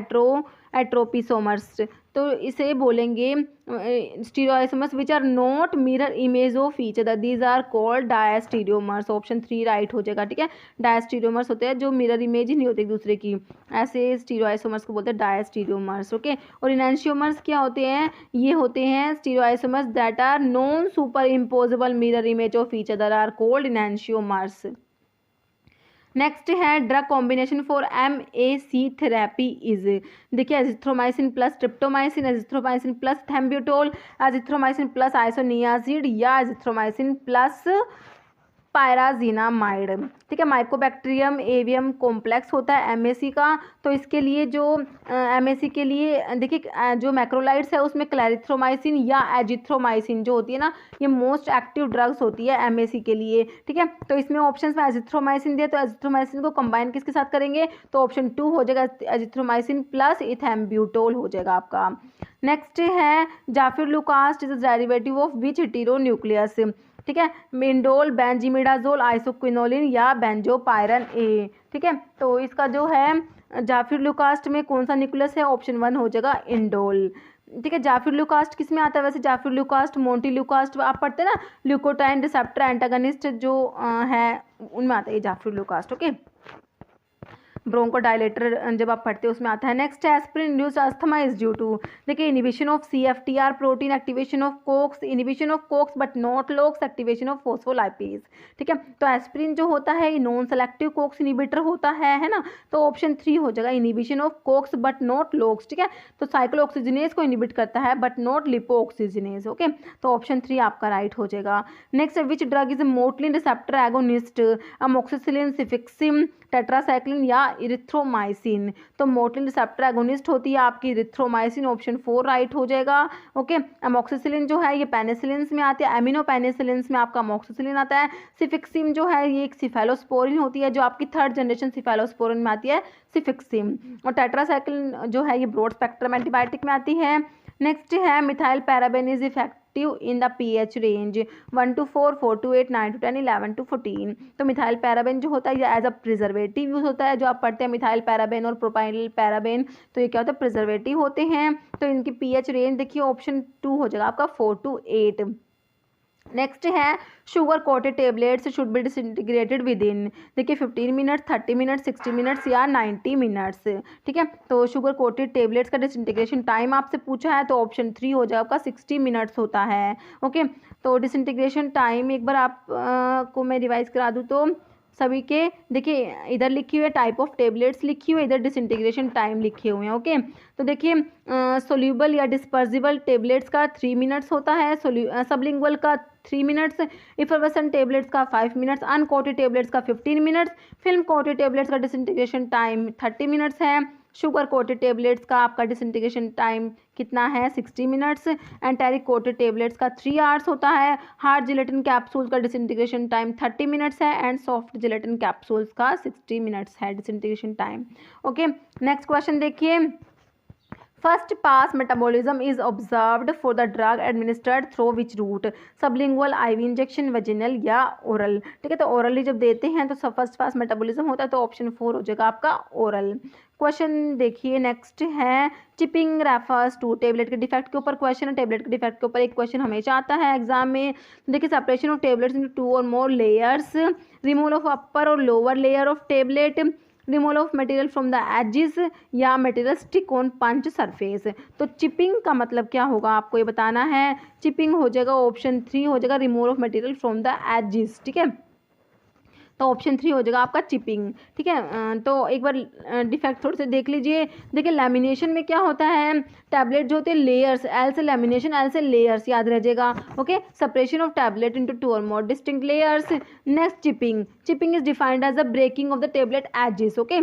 S1: एट्रोपिसोमर्स। तो इसे बोलेंगे stereo isomers which are not mirror image of each other, these are called diastereomers. Option 3 right हो जाएगा। ठीक है, डायस्टीरियोमर्स होते हैं जो मिरर इमेज ही नहीं होती एक दूसरे की, ऐसे स्टीरियो आइसोमर्स को बोलते हैं डायस्टीरियोमर्स। ओके, और इनैंशियोमर्स क्या होते हैं, ये होते हैं stereoisomers that are non superimposable mirror image of each other are called enantiomers. Next है drug combination for MAC therapy is, देखिए azithromycin plus streptomycin, azithromycin plus ethambutol, azithromycin plus isoniazid या azithromycin plus pyrazinamide. ठीक है, Mycobacterium avium complex होता है MAC का। तो इसके लिए जो MAC के लिए देखिए जो मैक्रोलाइड्स है उसमें क्लैरिथ्रोमाइसिन या एजिथ्रोमाइसिन जो होती है ना, ये मोस्ट एक्टिव ड्रग्स होती है MAC के लिए। ठीक है, तो इसमें ऑप्शंस में एजिथ्रोमाइसिन दिया, तो एजिथ्रोमाइसिन को कंबाइन किसके साथ करेंगे, तो ऑप्शन 2 हो जाएगा, एजिथ्रोमाइसिन प्लस इथेम्ब्यूटोल हो जाएगा आपका। नेक्स्ट है zafirlukast is derivative of which hetero nucleus. ठीक है, इंडोल, बेंजीमिडाजोल, आइसोक्विनोलिन या बेंजोपायरन ए। ठीक है, तो इसका जो है जाफिरलुकास्ट में कौन सा न्यूक्लियस है, ऑप्शन 1 हो जाएगा इंडोल। ठीक है, जाफिरलुकास्ट किस में आता है, वैसे जाफिरलुकास्ट मोंटील्यूकास्ट आप पढ़ते हैं ना, ल्यूकोट्राइन रिसेप्टर एंटागनिस्ट जो है उनमें आता है जाफिरलुकास्ट। ओके, ब्रोंकोडायलेटर जब आप पढ़ते हो उसमें आता है। नेक्स्ट है aspirin induced asthma is due to, देखिए inhibition of CFTR protein, activation of COX, inhibition of COX but not LOX, activation of phospholipase. ठीक है, तो एस्पिरिन जो होता है ये नॉन सेलेक्टिव कोक्स इनिबिटर होता है ना, तो ऑप्शन 3 हो जाएगा, inhibition of COX but not LOX. ठीक है, तो साइक्लोऑक्सीजनेज को इनिबिट करता है बट नॉट लिपोऑक्सीजनेज। ओके, तो ऑप्शन 3 आपका राइट हो जाएगा। Next which drug is motilin receptor agonist, amoxicillin, cefixime, tetracycline या इरिथ्रोमाइसिन। तो मोटलिन रिसेप्टर एगोनिस्ट होती है आपकी इरिथ्रोमाइसिन, ऑप्शन 4 राइट हो जाएगा। ओके, अमोक्सिसिलिन जो है ये पेनिसिलिन में आती है, एमिनो पेनिसिलिन में आपका अमोक्सिसिलिन आता है। सिफिक्सिम जो है ये एक सिफेलोस्पोरिन होती है जो आपकी 3rd जनरेशन सिफेलोस्पोरिन में आती है सिफिक्सिम। और टेट्रासाइक्लिन जो है ये ब्रॉड स्पेक्ट्रम एंटीबायोटिक में आती है। नेक्स्ट है methyl paraben is effective in the pH range 1 to 4, 4 to 8, 9 to 10, 11 to 14। तो मिथाइल पैराबेन जो होता है ये एज अ प्रिजर्वेटिव यूज होता है, जो आप पढ़ते हैं मिथाइल पैराबेन और प्रोपाइल पैराबेन, तो ये क्या होता है प्रिजर्वेटिव होते हैं। तो इनकी pH रेंज देखिए ऑप्शन 2 हो जाएगा आपका 4 to 8। नेक्स्ट है sugar coated tablets should be disintegrated with in, देखिए 15 मिनट्स, 30 मिनट्स, 60 मिनट्स या 90 मिनट्स। ठीक है, तो शुगर कोटेड टेबलेट्स का डिसइंटीग्रेशन टाइम आपसे पूछा है तो ऑप्शन 3 हो जाएगा आपका 60 मिनट्स होता है। ओके, तो डिसइंटीग्रेशन टाइम एक बार आप को मैं रिवाइज करा दूँ तो सभी के देखिए इधर लिखी हुई है टाइप ऑफ टेबलेट्स लिखी हुई है, इधर डिसइंटीग्रेशन टाइम लिखे हुए हैं। ओके, तो देखिए सोल्यूबल या डिस्पर्सिबल टेबलेट्स का 3 मिनट्स होता है, सबलिंगुअल का 3 मिनट्स, इफरवेसेंट टेबलेट्स का 5 मिनट्स, अनकोटेड टेबलेट्स का 15 मिनट्स, फिल्म कोटेड टेबलेट्स का डिसइंटीग्रेशन टाइम 30 मिनट्स है, शुगर कोटेड टेबलेट्स का आपका डिसइंटीग्रेशन टाइम कितना है 60 मिनट्स, एंटेरिक कोटेड टेबलेट्स का 3 आवर्स होता है, हार्ड जिलेटिन कैप्सूल्स का डिसइंटीग्रेशन टाइम 30 मिनट्स है एंड सॉफ्ट जिलेटिन कैप्सूल्स का 60 मिनट्स है disintegration time. Okay, next question देखिए first pass metabolism is observed for the drug administered through which route, sublingual, IV injection, vaginal या oral. ठीक है, तो orally जब देते हैं तो फर्स्ट पास मेटाबॉलिज्म होता है, तो ऑप्शन 4 हो जाएगा आपका ओरल। क्वेश्चन देखिए नेक्स्ट है, चिपिंग रेफर्स टू, टेबलेट के डिफेक्ट के ऊपर क्वेश्चन है, टेबलेट के डिफेक्ट के ऊपर एक क्वेश्चन हमेशा आता है एग्जाम में। देखिए, सेपरेशन ऑफ टेबलेट्स इनटू 2 और more layers, removal of upper और lower layer of tablet, removal of material from the edges, या material stick on punch surface. तो चिपिंग का मतलब क्या होगा आपको ये बताना है। चिपिंग हो जाएगा ऑप्शन 3 हो जाएगा, removal of material from the edges. ठीक है, तो ऑप्शन 3 हो जाएगा आपका चिपिंग। ठीक है, तो एक बार डिफेक्ट थोड़े से देख लीजिए। देखिए, लैमिनेशन में क्या होता है, टैबलेट जो होते हैं लेयर्स, एल से लैमिनेशन, एल से लेयर्स, याद रह जाएगा। Okay, separation of tablet into 2 और more distinct layers. Next chipping, chipping is defined as the breaking of the tablet edges. Okay,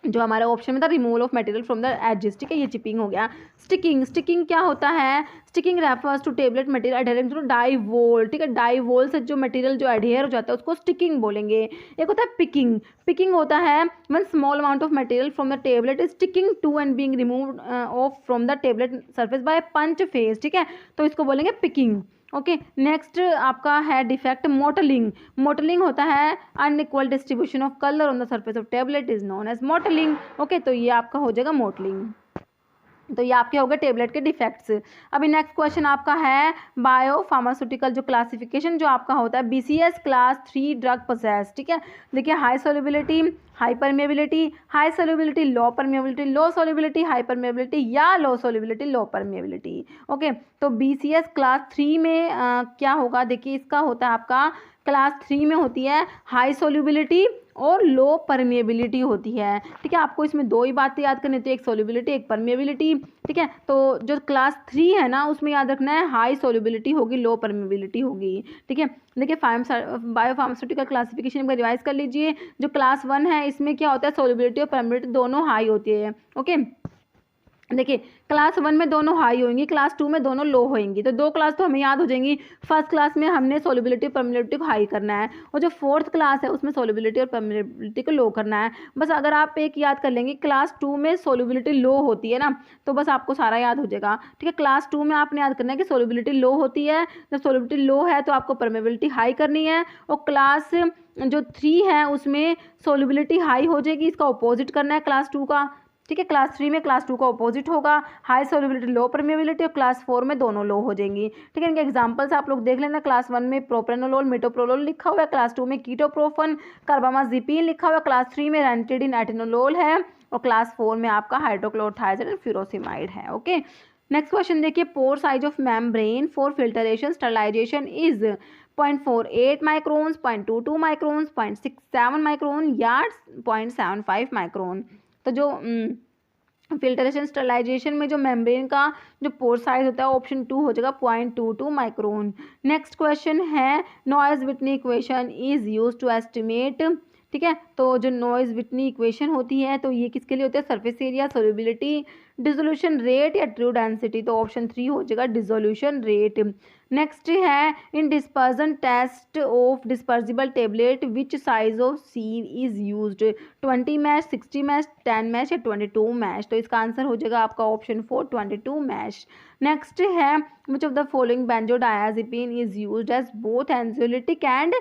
S1: जो हमारा ऑप्शन में था removal of material from the edges. ठीक है, ये चिपिंग हो गया। स्टिकिंग, स्टिकिंग क्या होता है, sticking refers to tablet material adhering to die wall. ठीक है, डाई वॉल से जो मटेरियल जो अडेयर हो जाता है उसको स्टिकिंग बोलेंगे। एक होता है पिकिंग, पिकिंग होता है one small amount of material from the tablet is sticking to and being removed off from the tablet surface by punch face. ठीक है, तो इसको बोलेंगे पिकिंग। ओके, नेक्स्ट आपका है डिफेक्ट मोटलिंग। मोटलिंग होता है unequal distribution of colour on the surface of tablet is known as mottling. Okay, तो ये आपका हो जाएगा मोटलिंग। तो ये आपके हो गए टेबलेट के डिफेक्ट्स। अभी नेक्स्ट क्वेश्चन आपका है बायो फार्मास्यूटिकल जो क्लासिफिकेशन जो आपका होता है BCS क्लास 3 ड्रग पोसेस। ठीक है, देखिए, high solubility, high permeability, high solubility, low permeability, low solubility, high permeability, या low solubility, low permeability. Okay, तो BCS क्लास 3 में क्या होगा, देखिए इसका होता है आपका क्लास 3 में होती है हाई सोल्युबिलिटी और लो परमेबिलिटी होती है। ठीक है, आपको इसमें दो ही बातें याद करनी होती है, एक सोल्युबिलिटी एक परमेबिलिटी। ठीक है, तो जो क्लास 3 है ना उसमें याद रखना है हाई सोल्युबिलिटी होगी, लो परमेबिलिटी होगी। ठीक है, देखिए बायो फार्मास्यूटिकल क्लासिफिकेशन में रिवाइज कर लीजिए। जो क्लास 1 है इसमें क्या होता है, सोल्युबिलिटी और परमेबिलिटी दोनों हाई होती है। ओके, देखिए, क्लास 1 में दोनों हाई होंगी, क्लास 2 में दोनों लो होंगी। तो दो क्लास तो हमें याद हो जाएंगी। फर्स्ट क्लास में हमने सोल्युबिलिटी और परमेबिलिटी को हाई करना है, और जो फोर्थ क्लास है उसमें सोल्युबिलिटी और परमेबिलिटी को लो करना है। बस अगर आप एक याद कर लेंगे, क्लास 2 में सोल्युबिलिटी लो होती है ना, तो बस आपको सारा याद हो जाएगा। ठीक है, क्लास 2 में आपने याद करना है कि सोल्युबिलिटी लो होती है, जब सोल्युबिलिटी लो है तो आपको परमेबिलिटी हाई करनी है। और क्लास जो 3 है उसमें सोल्युबिलिटी हाई हो जाएगी, इसका अपोजिट करना है क्लास 2 का। ठीक है, क्लास 3 में क्लास 2 का अपोजिट होगा, हाई सोल्युबिलिटी लो परमेबिलिटी, और क्लास 4 में दोनों लो हो जाएंगी। ठीक है, इनके एग्जांपल्स आप लोग देख लेना। क्लास 1 में प्रोप्रेनोलोल मिटोप्रोलोल लिखा हुआ है, क्लास 2 में कीटोप्रोफन कार्बामाजिपिन लिखा हुआ है, क्लास 3 में रेंटिडिन एटेनोलोल है, और क्लास 4 में आपका हाइड्रोक्लोरोथायज़ाइड एंड फ्यूरोसिमाइड है। ओके, नेक्स्ट क्वेश्चन देखिए, pore size of membrane for filtration sterilisation is 0.48 microns, 0.22 microns, 0.67 micron, या 0.75 माइक्रोन। तो जो फिल्टरेशन स्टरलाइजेशन में जो मेम्ब्रेन का जो पोर साइज होता है ऑप्शन 2 हो जाएगा 0.22 माइक्रोन। नेक्स्ट क्वेश्चन है Noyes Whitney equation is use to estimate. ठीक है, तो जो नॉइज विटनी इक्वेशन होती है तो ये किसके लिए होती है, surface area, solubility, dissolution rate या ट्रू डेंसिटी। तो ऑप्शन 3 हो जाएगा डिसोल्यूशन रेट। नेक्स्ट है in dispersion test of dispersible tablet which size of sieve is used, 20 mesh, 60 mesh, 10 mesh या 22 मैश। तो इसका आंसर हो जाएगा आपका ऑप्शन 4 22 मैश। नेक्स्ट है which of the following benzodiazepine is used as both anxiolytic and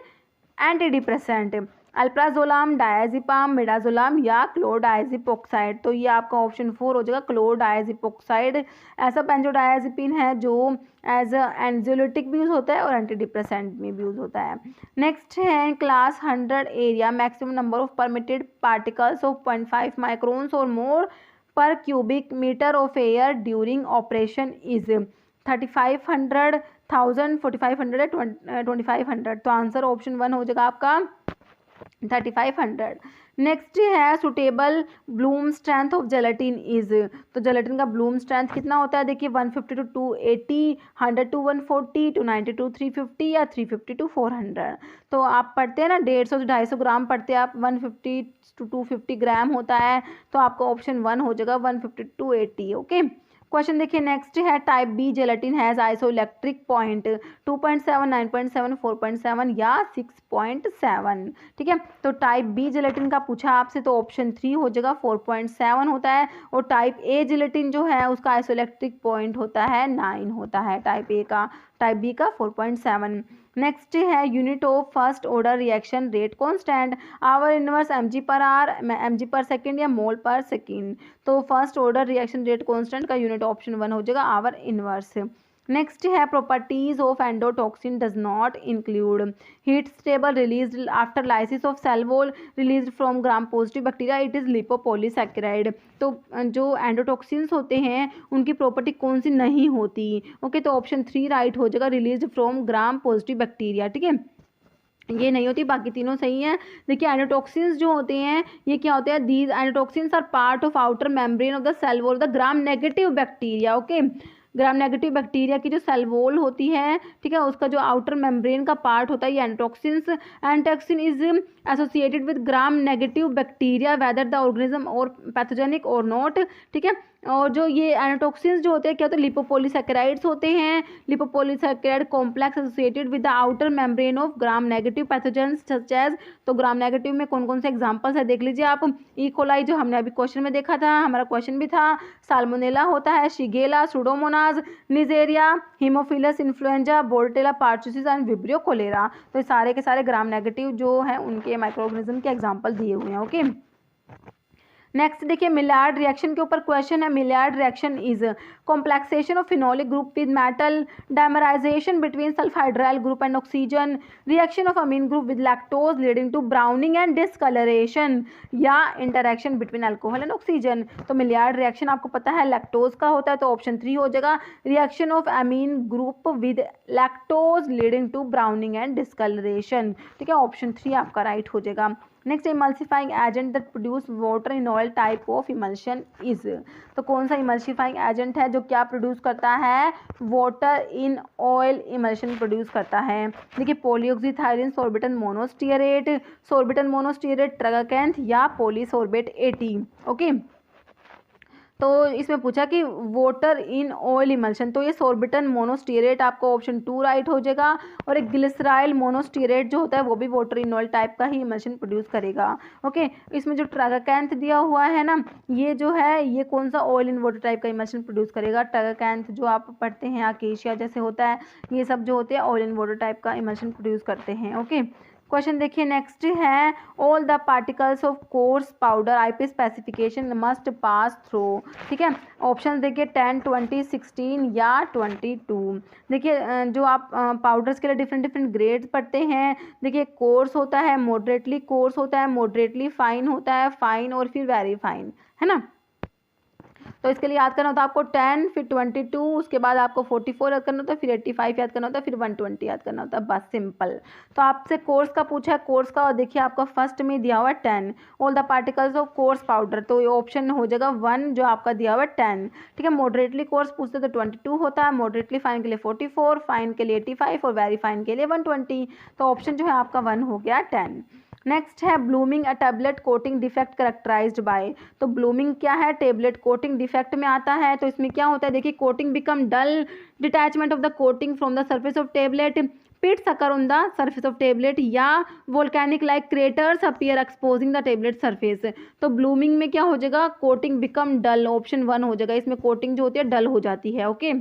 S1: anti depressant, alprazolam, diazepam, midazolam या chlordiazepoxide. तो ये आपका ऑप्शन 4 हो जाएगा क्लोरडायजिपोक्साइड। ऐसा बेंजोडायजिपिन है जो एज एंजियोलिटिक भी यूज़ होता है और एंटी डिप्रेसेंट में भी यूज़ होता है। नेक्स्ट है class 100 area maximum number of permitted particles of 0.5 microns और more per cubic metre of air during operation is 3500, 1000, 4500 या 2500। तो आंसर ऑप्शन 1 हो जाएगा आपका 3500। नेक्स्ट है suitable bloom strength of gelatin is. तो जेलेटिन का ब्लूम स्ट्रेंथ कितना होता है, देखिए 150 to 280, 100 to 140, 290 to 350 या 350 to 400। तो आप पढ़ते हैं ना 150 से 250 ग्राम पढ़ते हैं आप, 150 to 250 ग्राम होता है, तो आपका ऑप्शन 1 हो जाएगा 150 to 280। ओके, क्वेश्चन देखिए नेक्स्ट है type B gelatin has isoelectric point 2.7, 9.7, 4.7 या 6.7। ठीक है, तो टाइप बी जेलेटिन का पूछा आपसे तो ऑप्शन 3 हो जाएगा 4.7 होता है, और टाइप ए जेलेटिन जो है उसका आइसोइलेक्ट्रिक पॉइंट होता है 9 होता है टाइप ए का, टाइप बी का 4.7। नेक्स्ट है unit of first order reaction rate constant, hour inverse mg per hour, mg per second या मोल पर सेकेंड। तो first order reaction rate constant का यूनिट ऑप्शन 1 हो जाएगा आवर इनवर्स। नेक्स्ट है properties of endotoxin does not include heat stable released after lysis of cell wall released from gram positive bacteria, it is lipopolysaccharide. तो जो endotoxins होते हैं उनकी property कौन सी नहीं होती? ओके, तो ऑप्शन 3 राइट हो जाएगा, released from gram positive bacteria. ठीक है, ये नहीं होती, बाकी तीनों सही हैं। देखिए एंडोटॉक्सिन्स जो होते हैं ये क्या होते हैं? These endotoxins are part of outer membrane of the cell wall the gram negative bacteria. Okay, gram negative bacteria की जो सेल वॉल होती है, ठीक है, उसका जो आउटर मेम्ब्रेन का पार्ट होता है ये endotoxins. Endotoxin is associated with gram negative bacteria whether the organism और पैथोजेनिक और नॉट। ठीक है, और जो ये एंडोटॉक्सिन्स जो होते हैं क्या होते हैं? लिपोपॉलीसैकेराइड्स होते हैं। Lipopolysaccharide complex associated with the outer membrane of gram negative pathogens such as. तो ग्राम नेगेटिव में कौन कौन से एग्जांपल्स है देख लीजिए आप। ई कोलाई जो हमने अभी क्वेश्चन में देखा था, हमारा क्वेश्चन भी था, साल्मोनेला होता है, shigella, pseudomonas, neisseria, haemophilus influenza, bordetella pertussis and vibrio cholera. तो सारे के सारे ग्राम नेगेटिव जो है उनके माइक्रो ऑर्गेनिज्म के एग्जाम्पल दिए हुए हैं। ओके, नेक्स्ट देखिए मिलार्ड रिएक्शन के ऊपर क्वेश्चन है। Maillard reaction is complexation of phenolic group with metal, dimerization between sulfhydryl group and oxygen, reaction of amine group with lactose leading to browning and discoloration, या interaction between alcohol and oxygen. तो Maillard reaction आपको पता है lactose का होता है, तो option 3 हो जाएगा, reaction of amine group with lactose leading to browning and discolouration. ठीक है, ऑप्शन 3 आपका राइट हो जाएगा। Next emulsifying agent that produce water in oil type of emulsion is. तो कौन सा इमल्सिफाइंग एजेंट है जो क्या प्रोड्यूस करता है? Water in oil emulsion produce करता है। देखिए पॉलीऑक्सीथाइलिन सोर्बिटन मोनोस्टीरेट, सोर्बिटन मोनोस्टीरेट, ट्रगाकैंथ या पॉलीसोर्बेट 80। ओके, तो इसमें पूछा कि वाटर इन ऑयल इमल्शन, तो ये सोर्बिटन मोनोस्टीरेट आपको ऑप्शन 2 राइट हो जाएगा। और एक ग्लिसराइल मोनोस्टीरेट जो होता है वो भी वाटर इन ऑयल टाइप का ही इमल्शन प्रोड्यूस करेगा। ओके, इसमें जो ट्रगाकैंथ दिया हुआ है ना, ये जो है ये कौन सा ऑयल इन वाटर टाइप का इमल्शन प्रोड्यूस करेगा? ट्रगाकैंथ जो आप पढ़ते हैं अकेशिया जैसे होता है, ये सब जो होते हैं ऑयल इन वाटर टाइप का इमल्शन प्रोड्यूस करते हैं। ओके, क्वेश्चन देखिए नेक्स्ट है all the particles of course powder IP specification must pass through. ठीक है, ऑप्शन देखिए 10, 20, 16 या 22। देखिए जो आप पाउडर्स के लिए डिफरेंट डिफरेंट ग्रेड्स पढ़ते हैं। देखिए कोर्स होता है, मॉडरेटली कोर्स होता है, मॉडरेटली फाइन होता है, फाइन और फिर वेरी फाइन, है ना। तो इसके लिए याद करना होता है आपको 10, फिर 22, उसके बाद आपको 44 याद करना होता है, फिर 85 याद करना होता है, फिर 120 याद करना होता है, बस सिंपल। तो आपसे कोर्स का पूछा है, कोर्स का, और देखिए आपका फर्स्ट में दिया हुआ है 10, all the particles of course powder, तो ये ऑप्शन हो जाएगा 1 जो आपका दिया हुआ है 10। ठीक है, मॉडरेटली कोर्स पूछते तो 22 होता है, मॉडरेटली फाइन के लिए 44, फाइन के लिए 85 और वेरी फाइन के लिए 120। तो ऑप्शन जो है आपका 1 हो गया 10। नेक्स्ट है blooming a tablet coating defect characterized by. तो ब्लूमिंग क्या है? टेबलेट कोटिंग डिफेक्ट में आता है। तो इसमें क्या होता है देखिए, coating become dull, detachment of the coating from the surface of tablet, pits occur on the surface of tablet, या volcanic like craters appear exposing the tablet surface. तो ब्लूमिंग में क्या हो जाएगा? कोटिंग बिकम डल, ऑप्शन 1 हो जाएगा। इसमें coating जो होती है डल हो जाती है। ओके,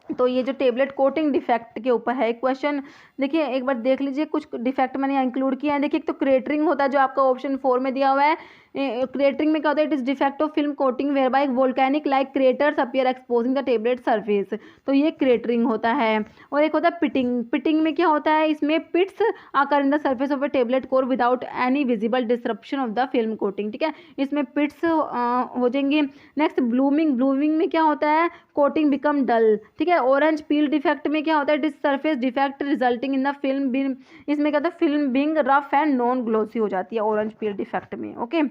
S1: तो ये जो टेबलेट कोटिंग डिफेक्ट के ऊपर है क्वेश्चन, देखिए एक बार देख लीजिए कुछ डिफेक्ट मैंने यहाँ इंक्लूड किया है। देखिए एक तो क्रेटरिंग होता है जो आपका ऑप्शन 4 में दिया हुआ है। क्रेटरिंग में क्या होता है? It is defect of film coating where by volcanic like craters appear exposing the tablet surface, तो ये क्रेटरिंग होता है। और एक होता है पिटिंग। पिटिंग में क्या होता है? इसमें पिट्स आकर in the surface of a tablet core without any visible disruption of the film coating. ठीक है, इसमें पिट्स हो जाएंगे। Next blooming. ब्लूमिंग में क्या होता है? Coating become dull. ठीक है, ऑरेंज पील डिफेक्ट में क्या होता है? This surface defect resulting in the film being, इसमें क्या होता है? Film being rough and non glossy हो जाती है ऑरेंज पील डिफेक्ट में। ओके,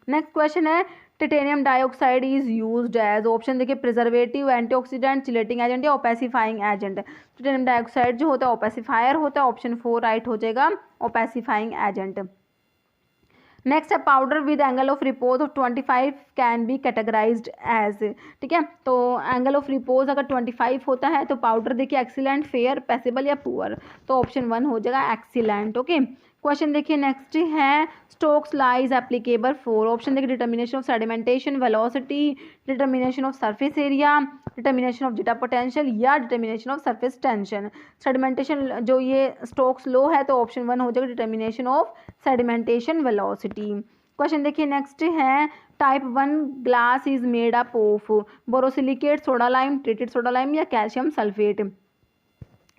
S1: नेक्स्ट क्वेश्चन है titanium dioxide is used as, option देखिए प्रिजर्वेटिव, एंटीऑक्सीडेंट, चिलेटिंग एजेंट या ओपेसिफाइंग एजेंट। टिटेनियम डाइऑक्साइड जो होता है ओपेसिफायर होता है, ऑप्शन 4 राइट हो जाएगा, ओपेसिफाइंग एजेंट। नेक्स्ट है powder with angle of repose of 25 can be categorised as, ठीक है। तो एंगल ऑफ रिपोज अगर 25 होता है तो पाउडर देखिए एक्सीलेंट, फेयर, पैसेबल या पुअर, तो ऑप्शन 1 हो जाएगा एक्सीलेंट। ओके, क्वेश्चन देखिए नेक्स्ट है Stokes law is applicable for, option देखिए determination of sedimentation, velocity, determination of surface area, determination of zeta potential या determination of surface tension. Sedimentation जो ये स्टोक्स लॉ है तो ऑप्शन 1 हो जाएगा determination of sedimentation velocity. Question देखिए next है type 1 glass is made up of borosilicate, soda lime, treated soda lime या कैल्शियम सल्फेट।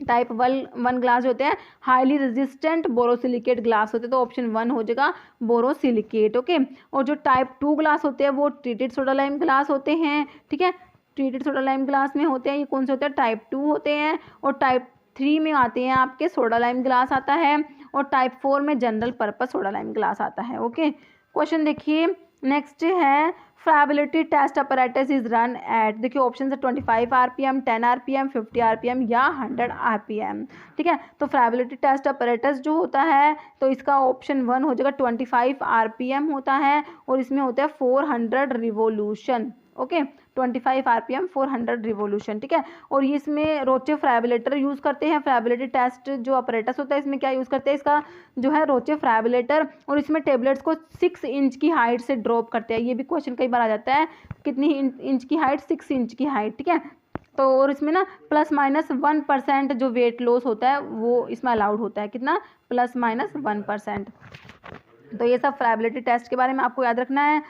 S1: टाइप 1 ग्लास होते हैं हाईली रेजिस्टेंट बोरोसिलिकेट ग्लास होते हैं, तो ऑप्शन 1 हो जाएगा बोरोसिलिकेट। ओके, और जो टाइप 2 ग्लास होते हैं वो ट्रीटेड सोडा लाइम ग्लास होते हैं, ठीक है। ट्रीटेड सोडा लाइम ग्लास में होते हैं, ये कौन से होते हैं, टाइप 2 होते हैं। और टाइप 3 में आते हैं आपके सोडा लाइम ग्लास आता है, और टाइप 4 में general purpose soda lime glass आता है। ओके, क्वेश्चन देखिए नेक्स्ट है friability test apparatus is run at, देखिए ऑप्शन है 25 RPM, 10 RPM, 50 RPM या 100 RPM, ठीक है। तो फ्राइबिलिटी टेस्ट अपैरेटस जो होता है तो इसका ऑप्शन 1 हो जाएगा 25 RPM होता है, और इसमें होता है 400 रिवोल्यूशन। ओके, 25 RPM 400 रिवोल्यूशन, ठीक है। और ये इसमें रोचे फ्राइबुलेटर यूज़ करते हैं, फ्राइबिलिटी टेस्ट जो अपरेटस होता है इसमें क्या यूज़ करते हैं, इसका जो है रोचे फ्राइबुलेटर, और इसमें टेबलेट्स को 6 इंच की हाइट से ड्रॉप करते हैं। ये भी क्वेश्चन कई बार आ जाता है, कितनी इंच की हाइट, 6 इंच की हाइट, ठीक है। तो और इसमें ना ±1% जो वेट लॉस होता है वो इसमें अलाउड होता है, कितना, ±1%। तो ये सब फ्राइबिलिटी टेस्ट के बारे में आपको याद रखना है।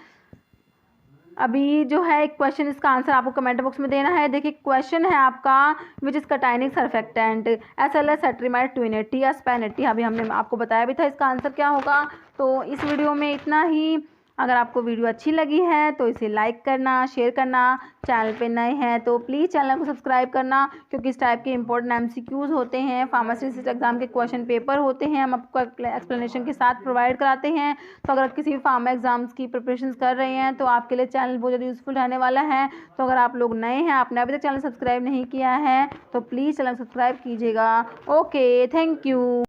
S1: अभी जो है एक क्वेश्चन, इसका आंसर आपको कमेंट बॉक्स में देना है। देखिए क्वेश्चन है आपका which is cationic surfactant SLS, cetrimide, 280 या स्पेनिटी। अभी हमने आपको बताया भी था इसका आंसर क्या होगा। तो इस वीडियो में इतना ही। अगर आपको वीडियो अच्छी लगी है तो इसे लाइक करना, शेयर करना, चैनल पे नए हैं तो प्लीज़ चैनल को सब्सक्राइब करना, क्योंकि इस टाइप के इंपॉर्टेंट MCQs होते हैं, फार्मासिस्ट एग्जाम के क्वेश्चन पेपर होते हैं, हम आपको एक्सप्लेनेशन के साथ प्रोवाइड कराते हैं। तो अगर किसी भी फार्मा एग्जाम्स की प्रिपरेशन कर रहे हैं तो आपके लिए चैनल बहुत ज़्यादा यूज़फुल रहने वाला है। तो अगर आप लोग नए हैं, आपने अभी तक चैनल सब्सक्राइब नहीं किया है तो प्लीज़ चैनल सब्सक्राइब कीजिएगा। Okay, thank you.